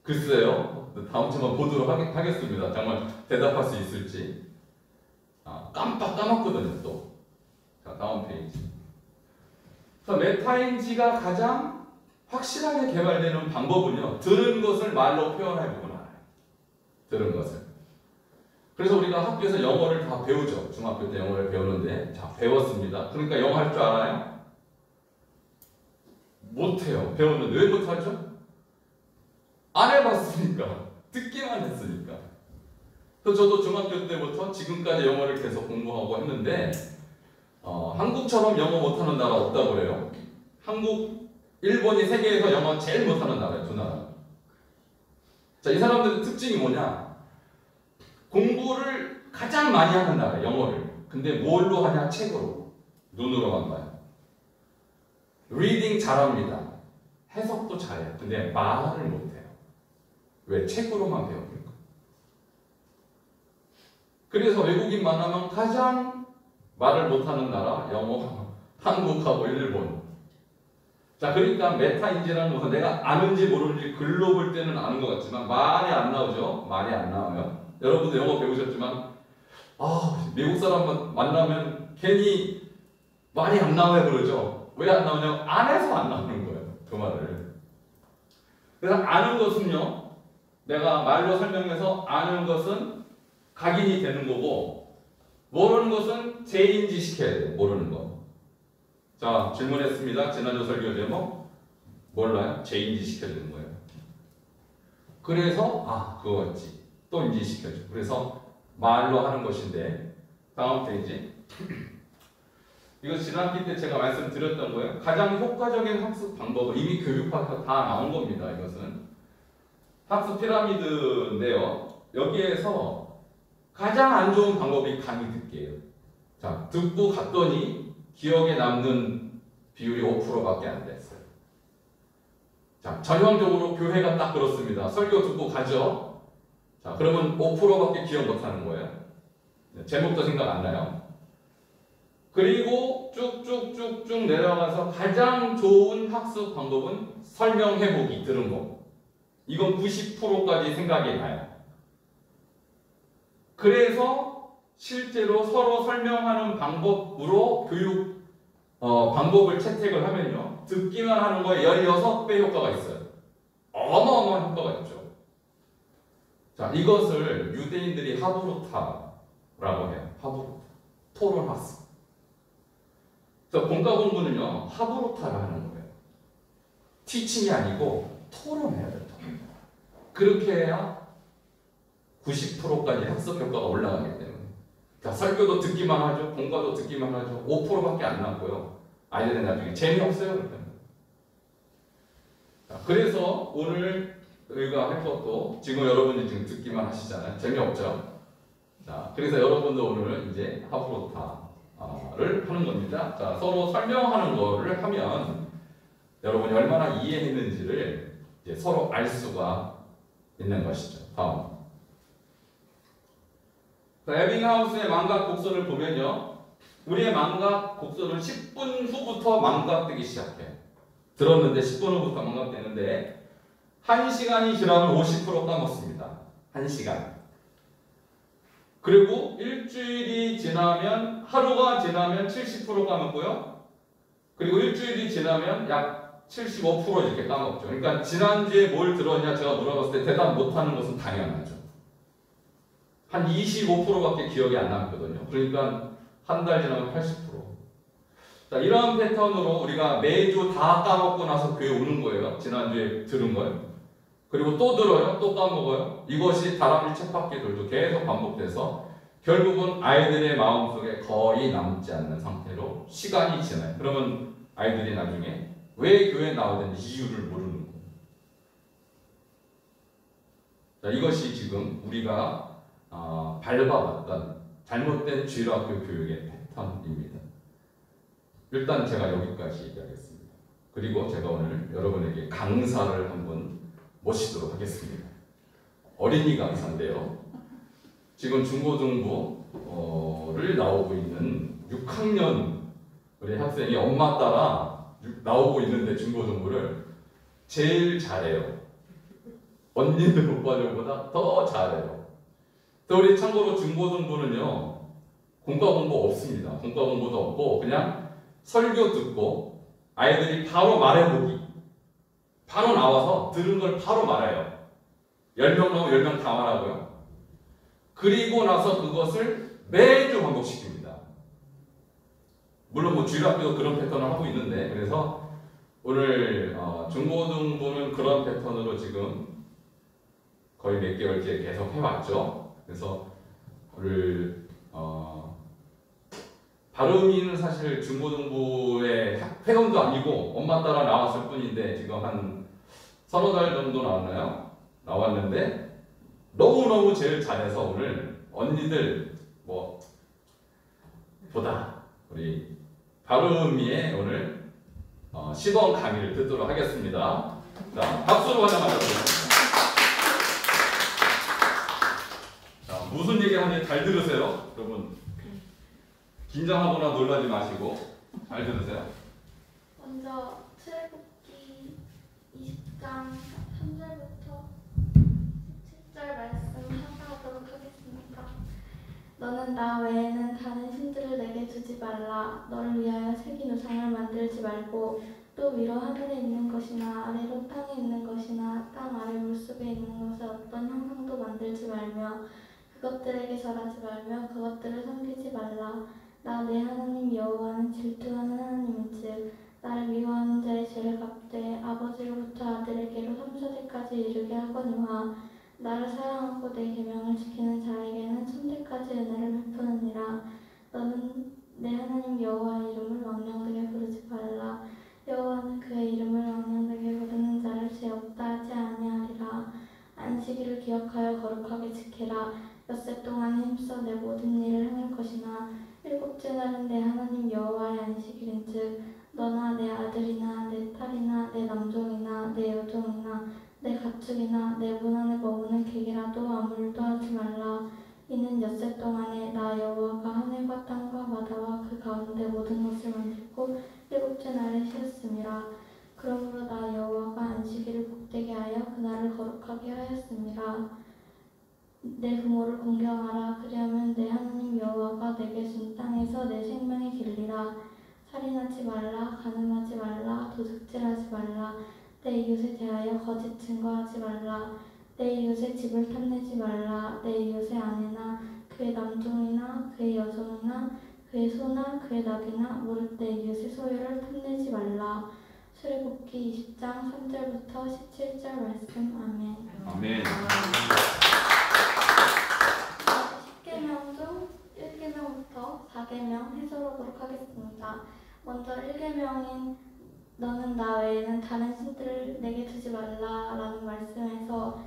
글쎄요. 다음 주만 보도록 하겠습니다. 정말 대답할 수 있을지. 깜빡 까먹거든요. 또. 자, 다음 페이지. 메타인지가 가장 확실하게 개발되는 방법은요. 들은 것을 말로 표현해보고 알아요. 들은 것을. 그래서 우리가 학교에서 영어를 다 배우죠. 중학교 때 영어를 배우는데 자, 배웠습니다. 그러니까 영어 할 줄 알아요? 못해요. 배웠는데 왜 못하죠? 안 해봤으니까. 듣기만 했으니까. 그래서 저도 중학교 때부터 지금까지 영어를 계속 공부하고 했는데 한국처럼 영어 못하는 나라 없다고 그래요. 한국, 일본이 세계에서 영어 제일 못하는 나라예요. 두 나라. 자, 이 사람들의 특징이 뭐냐? 공부를 가장 많이 하는 나라예요. 영어를. 근데 뭘로 하냐? 책으로. 눈으로만 봐요. 리딩 잘합니다. 해석도 잘해요. 근데 말을 못해요. 왜? 책으로만 배우니까. 그래서 외국인 만나면 가장 말을 못하는 나라, 영어, 한국하고 일본. 자, 그러니까 메타인지라는 것은 내가 아는지 모르는지 글로 볼 때는 아는 것 같지만 말이 안 나오죠? 말이 안 나와요. 여러분도 영어 배우셨지만 미국 사람 만나면 괜히 말이 안 나와요 그러죠? 왜 안 나오냐고 안에서 안 나오는 거예요. 그 말을. 그래서 아는 것은요. 내가 말로 설명해서 아는 것은 각인이 되는 거고 모르는 것은 재인지 시켜야 돼요. 모르는 거. 자, 질문했습니다. 지난주 설교 제목 몰라요? 재인지 시켜주는 거예요. 그래서 그거였지. 또 인지시켜줘. 그래서 말로 하는 것인데 다음 페이지. 이거 지난기 때 제가 말씀드렸던 거예요. 가장 효과적인 학습 방법은 이미 교육학에서 다 나온 겁니다. 이것은 학습 피라미드인데요. 여기에서 가장 안 좋은 방법이 강의 듣기예요. 자, 듣고 갔더니 기억에 남는 비율이 5%밖에 안 됐어요. 자, 전형적으로 교회가 딱 그렇습니다. 설교 듣고 가죠. 자, 그러면 5%밖에 기억 못하는 거예요. 제목도 생각 안 나요. 그리고 쭉쭉쭉쭉 내려가서 가장 좋은 학습 방법은 설명해보기, 들은 거. 이건 90%까지 생각이 나요. 그래서 실제로 서로 설명하는 방법으로 교육 방법을 채택을 하면요. 듣기만 하는 거에 16배 효과가 있어요. 어마어마한 효과가 있죠. 자, 이것을 유대인들이 하브루타라고 해요. 하브루타. 토론 학습. 그래서 본과 공부는요. 하브루타를 하는 거예요. 티칭이 아니고 토론해야 돼요. 그렇게 해야 90%까지 학습 효과가 올라가기 때문에. 자, 설교도 듣기만 하죠. 공과도 듣기만 하죠. 5%밖에 안 남고요. 아이들은 나중에 재미없어요. 그러면. 자, 그래서 오늘 우리가 할 것도 지금 여러분이 지금 듣기만 하시잖아요. 재미없죠? 자, 그래서 여러분도 오늘 이제 하브루타를 하는 겁니다. 자, 서로 설명하는 거를 하면 여러분이 얼마나 이해했는지를 이제 서로 알 수가 있는 것이죠. 다음. 에빙하우스의 망각 곡선을 보면요. 우리의 망각 곡선은 10분 후부터 망각되기 시작해요. 들었는데 10분 후부터 망각되는데 1시간이 지나면 50% 까먹습니다. 1시간. 그리고 일주일이 지나면 하루가 지나면 70% 까먹고요. 그리고 일주일이 지나면 약 75% 이렇게 까먹죠. 그러니까 지난주에 뭘 들었냐 제가 물어봤을 때 대답 못하는 것은 당연하죠. 한 25%밖에 기억이 안 남거든요. 그러니까 한 달 지나면 80%. 자, 이런 패턴으로 우리가 매주 다 까먹고 나서 교회 오는 거예요. 지난주에 들은 걸. 그리고 또 들어요. 또 까먹어요. 이것이 다람쥐 쳇바퀴 돌도 계속 반복돼서 결국은 아이들의 마음속에 거의 남지 않는 상태로 시간이 지나요. 그러면 아이들이 나중에 왜 교회에 나와야 되는지 이유를 모르는 거예요. 자, 이것이 지금 우리가 밟아왔던 잘못된 주일학교 교육의 패턴입니다. 일단 제가 여기까지 얘기하겠습니다. 그리고 제가 오늘 여러분에게 강사를 한번 모시도록 하겠습니다. 어린이 강사인데요. 지금 중고등부를 나오고 있는 6학년 우리 학생이 엄마 따라 나오고 있는데 중고등부를 제일 잘해요. 언니들 오빠들보다 더 잘해요. 또 우리 참고로 중고등부는요 공과 공부 없습니다. 공과 공부도 없고 그냥 설교 듣고 아이들이 바로 말해보기, 바로 나와서 들은 걸 바로 말해요. 10명 나오면 10명 다 말하고요. 그리고 나서 그것을 매주 반복시킵니다. 물론 뭐 주일학교도 그런 패턴을 하고 있는데, 그래서 오늘 중고등부는 그런 패턴으로 지금 거의 몇 개월째 계속 해왔죠. 그래서 오늘 발음이는 사실 중고등부의 회원도 아니고 엄마 따라 나왔을 뿐인데 지금 한 서너 달 정도 나왔는데 너무너무 제일 잘해서 오늘 언니들 뭐 보다 우리 발음이의 오늘 시범 강의를 듣도록 하겠습니다. 자, 박수로 환영하겠습니다. 자, 무슨 얘기 하는지 잘 들으세요, 여러분. 긴장하거나 놀라지 마시고 잘 들으세요. 먼저 출애굽기 20장 3절부터 17절 말씀 하도록 하겠습니다. 너는 나 외에는 다른 신들을 내게 두지 말라. 너를 위하여 새긴 우상을 만들지 말고 또 위로 하늘에 있는 것이나 아래로 땅에 있는 것이나 땅 아래 물속에 있는 것을 어떤 형상도 만들지 말며 그것들에게 절하지 말며 그것들을 섬기지 말라. 나 내 하나님 여호와는 질투하는 하나님인즉 나를 미워하는 자의 죄를 갚되 아버지로부터 아들에게로 3세대까지 이르게 하거니와 나를 사랑하고 내 계명을 지키는 자에게는 천대까지 은혜를 베푸느니라. 너는 내 하나님 여호와의 이름을 왕령되게 부르지 말라. 여호와는 그의 이름을 왕령되게 부르는 자를 죄 없다 하지 아니하리라. 안식일을 기억하여 거룩하게 지키라. 엿새 동안 힘써 내 모든 일을 행할 것이나 일곱째 날은 내 하나님 여호와의 안식일인즉 너나 내 아들이나 내 딸이나 내 남종이나 내 여종이나 내 가축이나 내 문 안에 머무는 객이라도 아무 일도 하지 말라. 이는 엿새 동안에 나 여호와가 하늘과 땅과 바다와 그 가운데 모든 것을 만들고 일곱째 날에 쉬었음이라. 그러므로 나 여호와가 안식일을 복되게 하여 그날을 거룩하게 하였음이라. 내 부모를 공경하라. 그리하면 내 하나님 여호와가 내게 준 땅에서 내 생명이 길리라. 살인하지 말라. 간음하지 말라. 도둑질하지 말라. 내 이웃에 대하여 거짓 증거하지 말라. 내 이웃의 집을 탐내지 말라. 내 이웃의 아내나 그의 남종이나 그의 여종이나 그의 소나 그의 낙이나 무릇 내 이웃의 소유를 탐내지 말라. 출애굽기 20장 3절부터 17절 말씀. 아멘. 아멘. 10계명 중 1계명부터 4계명 해석하도록 하겠습니다. 먼저 1계명인 너는 나 외에는 다른 신들을 내게 두지 말라 라는 말씀에서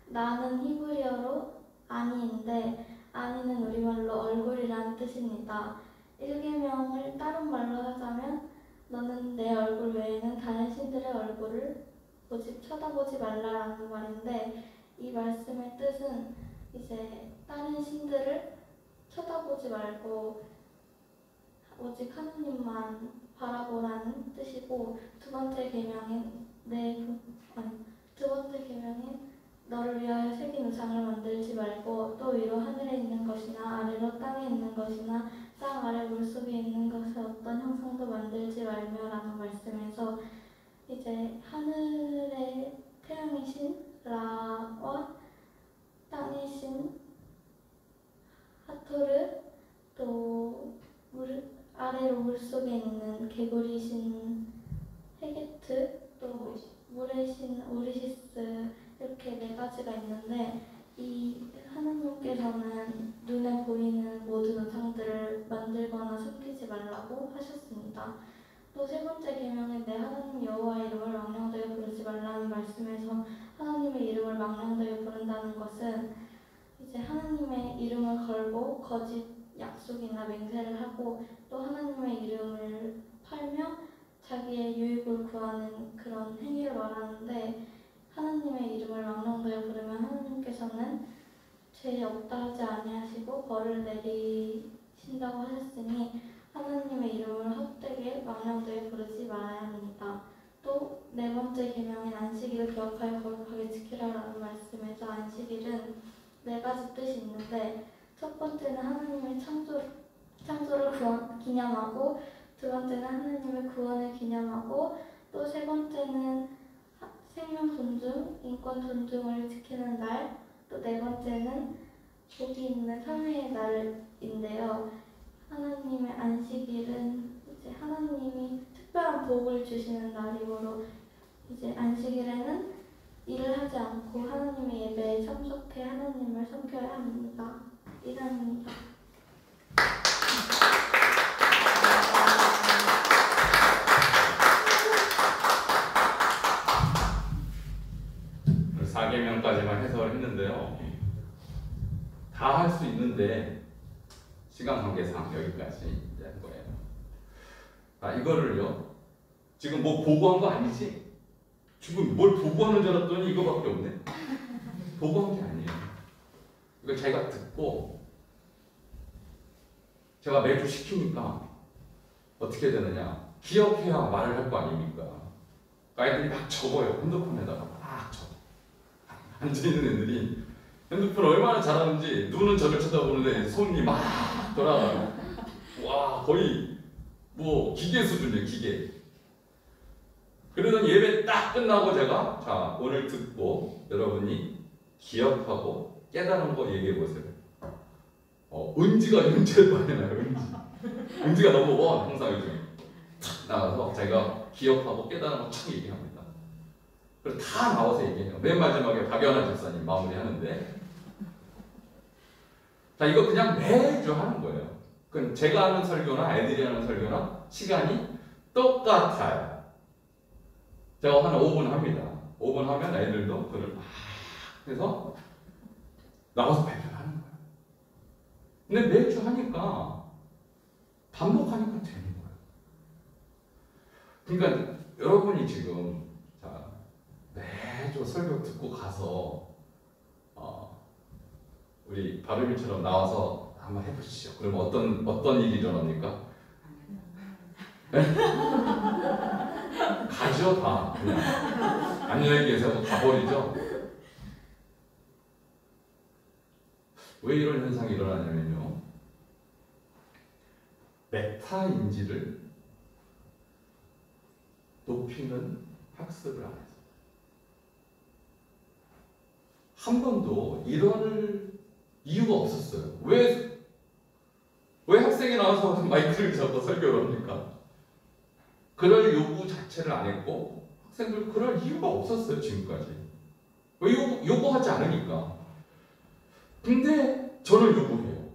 나는 히브리어로 아니인데 아니는 우리말로 얼굴이라는 뜻입니다. 1계명을 다른 말로 하자면 너는 내 얼굴 외에는 다른 신들의 얼굴을 쳐다보지 말라라는 말인데 이 말씀의 뜻은 이제 다른 신들을 쳐다보지 말고 오직 하나님만 바라보라는 뜻이고 두 번째 계명인 너를 위하여 새긴 우상을 만들지 말고 또 위로 하늘에 있는 것이나 아래로 땅에 있는 것이나 땅 아래 물속에 있는 것을 어떤 형상도 만들지 말며 라는 말씀에서 이제 하늘의 태양의 신 라와 땅의 신 하토르 또 아래로 물속에 있는 개구리 신 헤게트 또 물의 신 오리시스 이렇게 하나님께서는 눈에 보이는 모든 우상들을 만들거나 섬기지 말라고 하셨습니다. 또 세 번째 계명인 내 하나님 여호와의 이름을 망령되게 부르지 말라는 말씀에서 하나님의 이름을 망령되게 부른다는 것은 이제 하나님의 이름을 걸고 거짓 약속이나 맹세를 하고 또 하나님의 이름을 팔며 자기의 유익을 구하는 그런 행위를 말하는데, 하나님의 이름을 망령되게 부르면 하나님께서는 죄 없다 하지 아니하시고 벌을 내리신다고 하셨으니 하나님의 이름을 헛되게 망령되게 부르지 말아야 합니다. 또 네 번째 계명인 안식일을 기억하여 거룩하게 지키라라는 말씀에서 안식일은 네 가지 뜻이 있는데, 첫 번째는 하나님의 창조를 기념하고, 두 번째는 하나님의 구원을 기념하고, 또 세 번째는 생명 존중, 인권 존중을 지키는 날, 또 네 번째는 복이 있는 3일의 날인데요. 하나님의 안식일은 이제 하나님이 특별한 복을 주시는 날이므로 이제 안식일에는 일을 하지 않고 하나님의 예배에 참석해 하나님을 섬겨야 합니다. 이상입니다. 사계명까지만 해석을 했는데요. 다 할 수 있는데 시간 관계상 여기까지 한 거예요. 이거를요. 지금 뭐 보고한 거 아니지? 지금 뭘 보고하는 줄 알았더니 이거밖에 없네. 보고한 게 아니에요. 이거 제가 듣고 제가 매주 시키니까 어떻게 되느냐. 기억해야 말을 할 거 아닙니까? 아이들이 막 적어요. 핸드폰에다가 막 적어. 앉아있는 애들이 핸드폰 얼마나 잘하는지 눈은 저를 쳐다보는데 손이 막 돌아가요. 와, 거의 뭐 기계 수준이에요, 기계. 그러던 예배 딱 끝나고 제가 자, 오늘 듣고 여러분이 기억하고 깨달은 거 얘기해 보세요. 은지가 제일 많이 나요, 은지. 은지가 너무 원, 항상 요즘 나가서 제가 기억하고 깨달은 거 참 얘기합니다. 그리고 다 나와서 얘기해요. 맨 마지막에 박연아 집사님 마무리하는데, 자, 이거 그냥 매주 하는 거예요. 그럼 제가 하는 설교나 애들이 하는 설교나 시간이 똑같아요. 제가 한 5분 합니다. 5분 하면 애들도 그걸 막 해서 나와서 발표를 하는 거예요. 근데 매주 하니까 반복하니까 되는 거예요. 그러니까 여러분이 지금 자, 매주 설교 듣고 가서 우리 바르미처럼 나와서 한번 해보시죠. 그러면 어떤 일이 일어납니까? 가죠, 다. 그냥. 안녕히 계세요. 가버리죠. 왜 이런 현상이 일어나냐면요. 메타인지를 높이는 학습을 안 해서. 한 번도 이럴 이유가 없었어요. 왜 학생이 나와서 마이크를 잡고 설교를 합니까? 그럴 요구 자체를 안 했고 학생들 그럴 이유가 없었어요, 지금까지. 왜 요구하지 않으니까. 근데 저를 요구해요.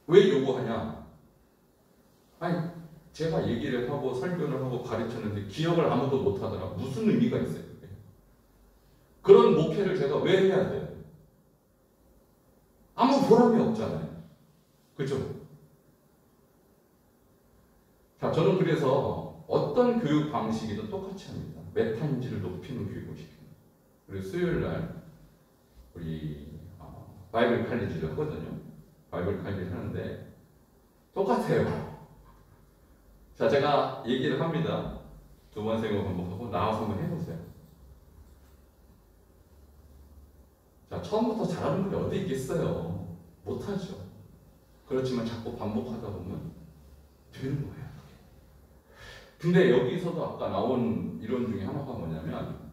왜 요구하냐? 아니, 제가 얘기를 하고 설교를 하고 가르쳤는데 기억을 아무도 못하더라. 무슨 의미가 있어요? 그게? 그런 목회를 제가 왜 해야 돼요? 아무 보람이 없잖아요. 그죠? 자, 저는 그래서 어떤 교육 방식이든 똑같이 합니다. 메타인지를 높이는 교육을 시킵니다. 그리고 수요일날 우리 바이블 칼리지를 하거든요. 바이블 칼리지를 하는데 똑같아요. 자, 제가 얘기를 합니다. 두 번, 세 번 반복하고 나와서 한번 해보세요. 자, 처음부터 잘하는 분이 어디 있겠어요? 못하죠. 그렇지만 자꾸 반복하다 보면 되는 거예요. 근데 여기서도 아까 나온 이론 중에 하나가 뭐냐면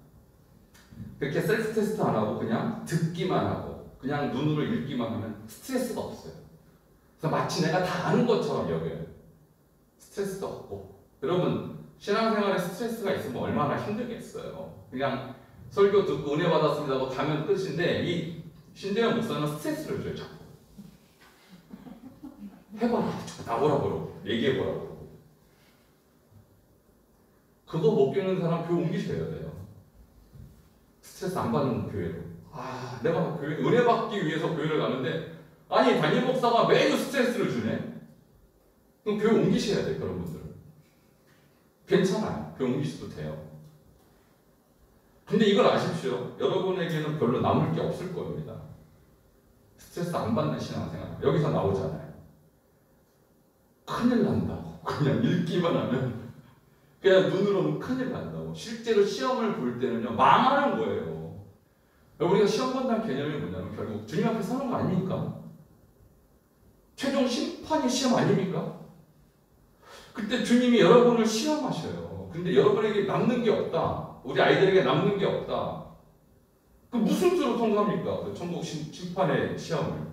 그렇게 셀프 테스트 안 하고 그냥 듣기만 하고 그냥 눈으로 읽기만 하면 스트레스가 없어요. 그래서 마치 내가 다 아는 것처럼 여겨요. 스트레스도 없고. 여러분, 신앙생활에 스트레스가 있으면 얼마나 힘들겠어요. 그냥 설교 듣고 은혜 받았습니다 하고 가면 끝인데 이 신대영 목사는 스트레스를 줘요. 자꾸. 해봐라. 나보라고. 얘기해보라고. 그거 못 겪는 사람 교회 옮기셔야 돼요. 스트레스 안 받는 교회로. 아, 내가 교회 은혜 받기 위해서 교회를 가는데 아니 담임 목사가 매일 스트레스를 주네. 그럼 교회 옮기셔야 돼. 그런 분들은. 괜찮아요. 교회 옮기셔도 돼요. 근데 이걸 아십시오. 여러분에게는 별로 남을 게 없을 겁니다. 스트레스 안 받는 신앙생활. 여기서 나오잖아요. 큰일 난다고. 그냥 읽기만 하면 그냥 눈으로는 큰일 난다고. 실제로 시험을 볼 때는요. 망하는 거예요. 우리가 시험 본다는 개념이 뭐냐면 결국 주님 앞에 서는 거 아닙니까? 최종 심판이 시험 아닙니까? 그때 주님이 여러분을 시험하셔요. 근데 여러분에게 남는 게 없다. 우리 아이들에게 남는 게 없다. 그 무슨 수로 통과합니까? 그 천국 심판의 시험을.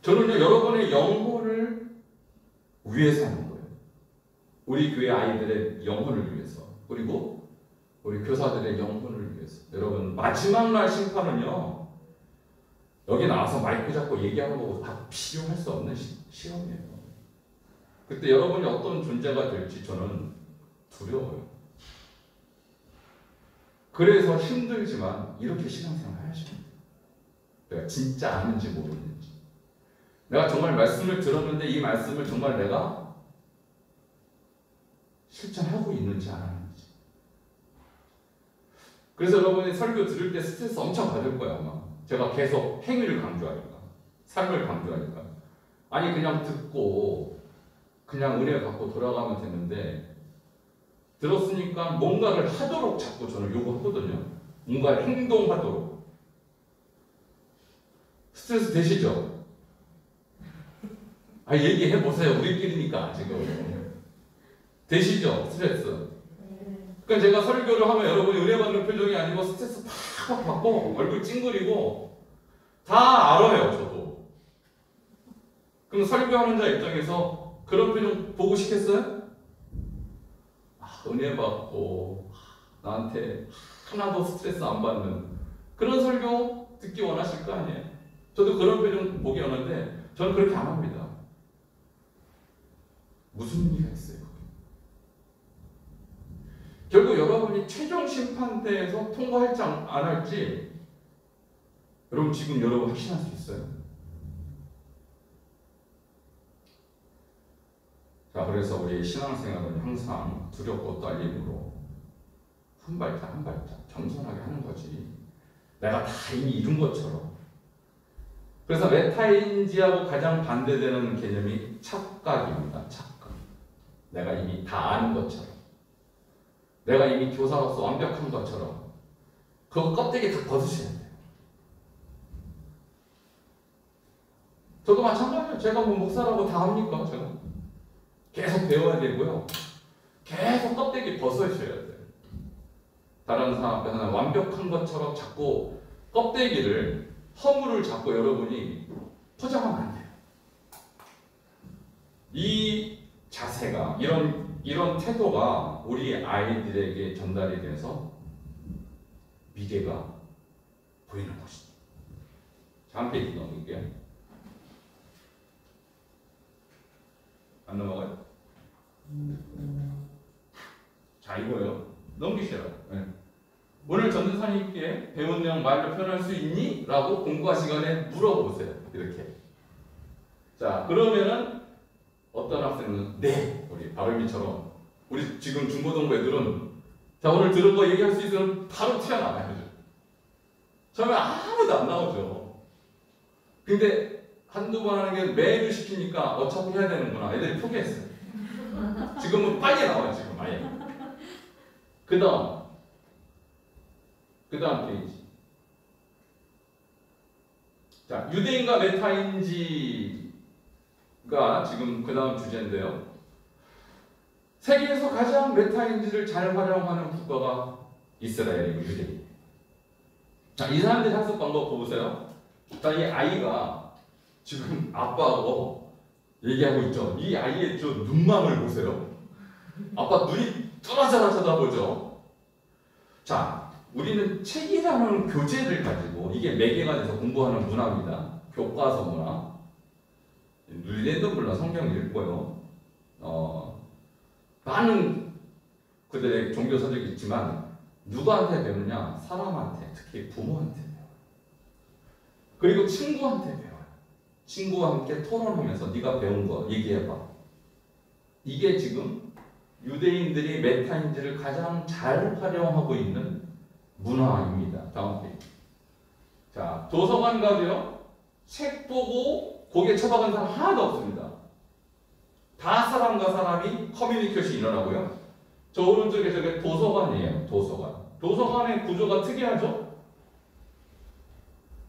저는요, 여러분의 영혼을 위해서 하는 거예요. 우리 교회 아이들의 영혼을 위해서. 그리고 우리 교사들의 영혼을 위해서. 여러분, 마지막 날 심판은요, 여기 나와서 마이크 잡고 얘기하는 거고 다 필요할 수 없는 시험이에요. 그때 여러분이 어떤 존재가 될지 저는 두려워요. 그래서 힘들지만 이렇게 신앙생활 하셔야 돼요. 내가 진짜 아는지 모르는지. 내가 정말 말씀을 들었는데 이 말씀을 정말 내가 실천하고 있는지 안 하는지. 그래서 여러분이 설교 들을 때 스트레스 엄청 받을 거야 아마. 제가 계속 행위를 강조하니까. 삶을 강조하니까. 아니 그냥 듣고 그냥 은혜 갖고 돌아가면 되는데 들었으니까 뭔가를 하도록 자꾸 저는 요구하거든요. 뭔가 행동하도록. 스트레스 되시죠? 아 얘기해보세요. 우리끼리니까 지금. 되시죠? 스트레스. 그러니까 제가 설교를 하면 여러분이 은혜 받는 표정이 아니고 스트레스 팍 받고 얼굴 찡그리고 다 알아요. 저도. 그럼 설교하는 자 입장에서 그런 표정 보고 싶겠어요? 은혜 받고 나한테 하나도 스트레스 안 받는 그런 설교 듣기 원하실 거 아니에요? 저도 그런 표정 보기 원하는데 저는 그렇게 안 합니다. 무슨 의미가 있어요? 결국 여러분이 최종 심판대에서 통과할지 안 할지 여러분 지금 여러분 확신할 수 있어요? 자, 그래서 우리 신앙생활은 항상 두렵고 떨림으로 한 발짝 한 발짝 겸손하게 하는 거지. 내가 다 이미 이룬 것처럼. 그래서 메타인지하고 가장 반대되는 개념이 착각입니다. 착각. 내가 이미 다 아는 것처럼. 내가 이미 교사로서 완벽한 것처럼. 그거 껍데기 다 벗으셔야 돼요. 저도 마찬가지예요. 제가 뭐 목사라고 다 합니까? 제가 계속 배워야 되고요. 계속 껍데기 벗으셔야 돼요. 다른 사람 앞에서는 완벽한 것처럼 자꾸 껍데기를 허물을 자꾸 여러분이 포장하면 안 돼요. 이 자세가 이런 태도가 우리 아이들에게 전달이 돼서 미래가 보이는 것이다. 자, 한 페이지 넘길게요. 안 넘어가요? 자, 이거요. 넘기세요. 네. 오늘 전도사님께 배운 내용 말로 표현할 수 있니? 라고 공부하 시간에 물어보세요. 이렇게. 자, 그러면은 어떤 학생은 네, 우리 바르미처럼 우리 지금 중고등부 애들은 자, 오늘 들은 거 얘기할 수 있으면 바로 튀어나와요. 처음에 아무도 안 나오죠. 근데 한두 번 하는 게 매주 시키니까 어차피 해야 되는구나. 애들이 포기했어요. 지금은 빨리 나와요. 지금 아예. 그 다음 페이지. 자, 유대인과 메타인지가 지금 그 다음 주제인데요. 세계에서 가장 메타인지를 잘 활용하는 국가가 이스라엘이고 유대인. 자, 이 사람들의 학습 방법 보세요. 자, 이 아이가 지금 아빠하고 얘기하고 있죠. 이 아이의 저 눈망울 보세요. 아빠 눈이 뚫어져라 쳐다보죠. 자, 우리는 책이라는 교재를 가지고 이게 매개가 돼서 공부하는 문화입니다. 교과서 문화. 뉴질랜드 물론 성경 읽고요. 많은 그들의 종교 서적이 있지만 누구한테 배우느냐? 사람한테, 특히 부모한테 배워요. 그리고 친구한테 배워요. 친구와 함께 토론하면서 네가 배운 거 얘기해봐. 이게 지금 유대인들이 메타인지를 가장 잘 활용하고 있는 문화입니다. 다음 페이지. 자, 도서관 가도요. 책 보고 고개 쳐박은 사람 하나도 없습니다. 다 사람과 사람이 커뮤니케이션이 일어나고요. 저 오른쪽에 저게 도서관이에요. 도서관. 도서관의 구조가 특이하죠?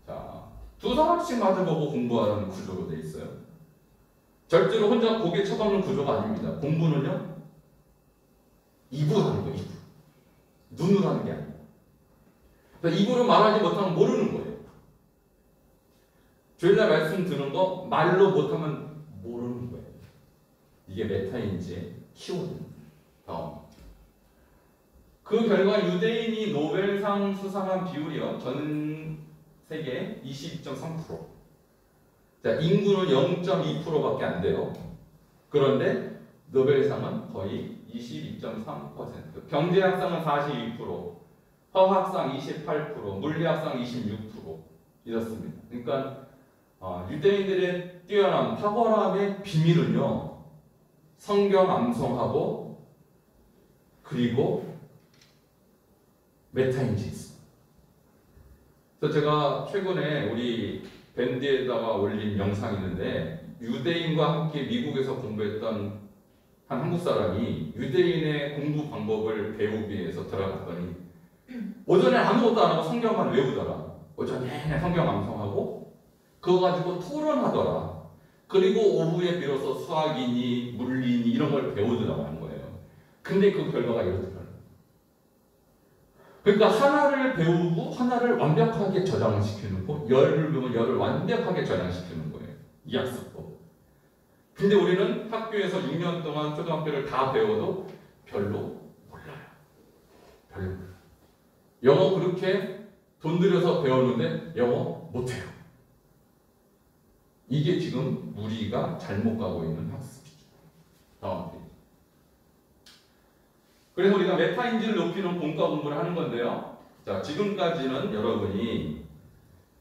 자, 두 사람씩 마주보고 공부하는 구조로 돼 있어요. 절대로 혼자 고개 쳐박는 구조가 아닙니다. 공부는요. 입으로 하는 거예요. 입으로. 눈으로 하는 게 아니에요. 입으로 말하지 못하면 모르는 거예요. 주일날 말씀 들은 거 말로 못하면 모르는 거예요. 이게 메타인지의 키워드입니다. 그 결과 유대인이 노벨상 수상한 비율이요. 전 세계 22.3%. 자, 인구는 0.2%밖에 안 돼요. 그런데 노벨상은 거의 22.3%. 경제학상은 42%, 화학상 28%, 물리학상 26% 이렇습니다. 그러니까 유대인들의 뛰어난 탁월함의 비밀은요. 성경 암송하고 그리고 메타인지 있습니다. 그래서 제가 최근에 우리 밴드에다가 올린 영상이 있는데 유대인과 함께 미국에서 공부했던 한 한국 사람이 유대인의 공부 방법을 배우기 위해서 들어갔더니 오전에 아무것도 안 하고 성경만 외우더라. 오전에 성경 암송하고 그거 가지고 토론하더라. 그리고 오후에 비로소 수학이니 물리니 이런 걸 배우더라고 하는 거예요. 근데 그 결과가 이렇더라고요. 그러니까 하나를 배우고 하나를 완벽하게 저장을 시키는 거, 열을 배우면 열을 완벽하게 저장시키는 거예요. 이 학습법. 근데 우리는 학교에서 6년 동안 초등학교를 다 배워도 별로 몰라요. 별로 몰라요. 영어 그렇게 돈 들여서 배웠는데 영어 못해요. 이게 지금 우리가 잘못 가고 있는 학습이죠. 다음 페이지. 그래서 우리가 메타인지를 높이는 본과 공부를 하는 건데요. 자, 지금까지는 여러분이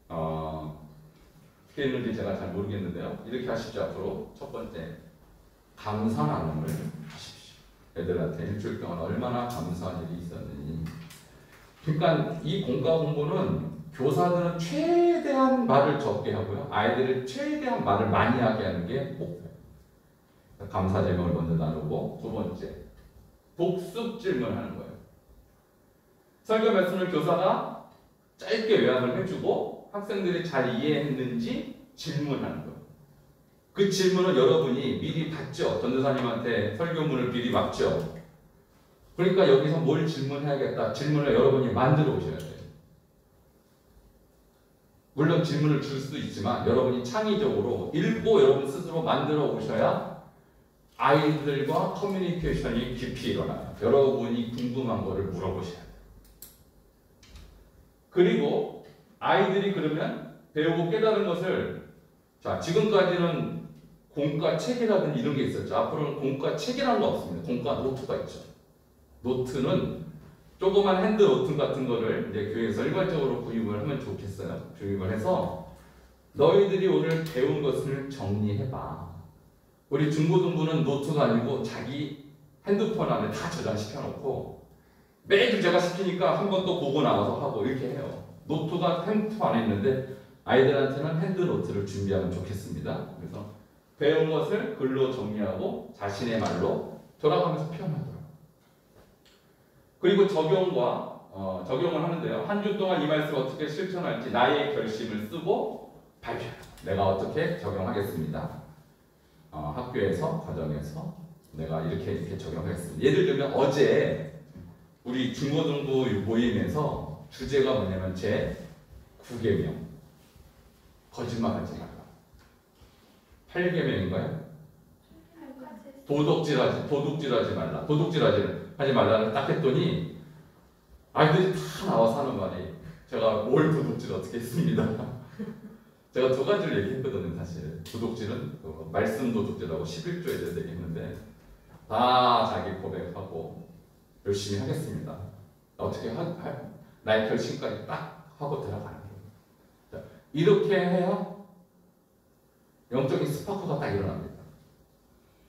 어떻게 했는지 제가 잘 모르겠는데요. 이렇게 하십시오. 앞으로 첫 번째 감사 나눔을 하십시오. 애들한테 일주일 동안 얼마나 감사한 일이 있었느니. 그러니까 이 공과 공부는 교사들은 최대한 말을 적게 하고요. 아이들을 최대한 말을 많이 하게 하는 게 목표예요. 감사 제목을 먼저 나누고 두 번째 복습 질문하는 거예요. 설교 말씀을 교사가 짧게 요약을 해주고 학생들이 잘 이해했는지 질문하는 거예요. 그 질문을 여러분이 미리 받죠. 전도사님한테 설교문을 미리 받죠. 그러니까 여기서 뭘 질문해야겠다. 질문을 여러분이 만들어 오셔야 돼요. 물론 질문을 줄 수도 있지만 여러분이 창의적으로 읽고 여러분 스스로 만들어 오셔야 아이들과 커뮤니케이션이 깊이 일어나요. 여러분이 궁금한 거를 물어보셔야 돼요. 그리고 아이들이 그러면 배우고 깨달은 것을 자 지금까지는 공과 책이라든지 이런 게 있었죠. 앞으로는 공과 책이라는 거 없습니다. 공과 노트가 있죠. 노트는 조그만 핸드 노트 같은 거를 이제 교회에서 일괄적으로 구입을 하면 좋겠어요. 구입을 해서 너희들이 오늘 배운 것을 정리해봐. 우리 중고등부는 노트가 아니고 자기 핸드폰 안에 다 저장시켜놓고 매일 제가 시키니까 한 번 또 보고 나와서 하고 이렇게 해요. 노트가 핸드폰 안에 있는데 아이들한테는 핸드 노트를 준비하면 좋겠습니다. 그래서 배운 것을 글로 정리하고 자신의 말로 돌아가면서 표현하더라고요. 그리고 적용을 하는데요. 한 주 동안 이 말씀 어떻게 실천할지 나의 결심을 쓰고 발표해요. 내가 어떻게 적용하겠습니다. 학교에서, 가정에서 내가 이렇게 적용하겠습니다. 예를 들면 어제 우리 중고등부 모임에서 주제가 뭐냐면 제 9계명 거짓말하지 말라. 8계명인가요? 도둑질하지 말라. 도둑질하지 말라를 딱 했더니 아이들이 다 나와서 하는 말이 제가 뭘 도둑질 어떻게 했습니다. 제가 두 가지를 얘기했거든요. 사실 도둑질은 그 말씀 도둑질하고 11조에 대해서 얘기했는데 다 자기 고백하고 열심히 하겠습니다. 어떻게 나의 결심까지 딱 하고 들어가는 거예요. 자, 이렇게 해야 영적인 스파크가 딱 일어납니다.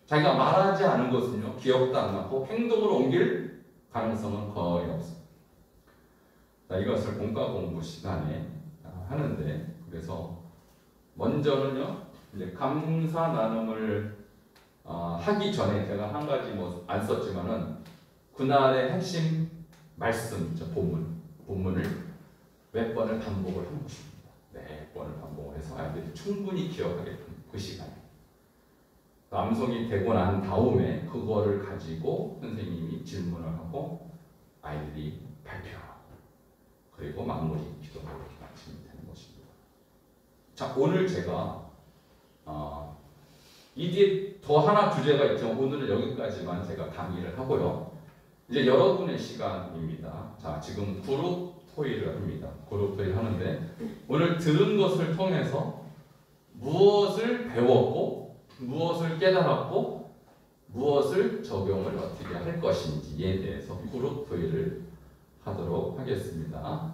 자기가 말하지 않은 것은요, 기억도 안 나고 행동으로 옮길 가능성은 거의 없습니다. 자, 이것을 본과 공부 시간에 하는데, 그래서 먼저는요, 이제 감사 나눔을 하기 전에 제가 한 가지 뭐 안 썼지만은 그날의 핵심 말씀, 본문을 몇 번을 반복을 하는 것입니다. 몇 번을 반복을 해서 아이들이 충분히 기억하게끔 그 시간에. 암송이 되고 난 다음에 그거를 가지고 선생님이 질문을 하고 아이들이 발표하고 그리고 마무리 기도를 이렇게 마치면 되는 것입니다. 자, 오늘 제가 이 뒤에 더 하나 주제가 있지만 오늘은 여기까지만 제가 강의를 하고요. 이제 여러분의 시간입니다. 자, 지금 그룹 토의를 합니다. 그룹 토의를 하는데 오늘 들은 것을 통해서 무엇을 배웠고 무엇을 깨달았고 무엇을 적용을 어떻게 할 것인지에 대해서 그룹 토의를 하도록 하겠습니다.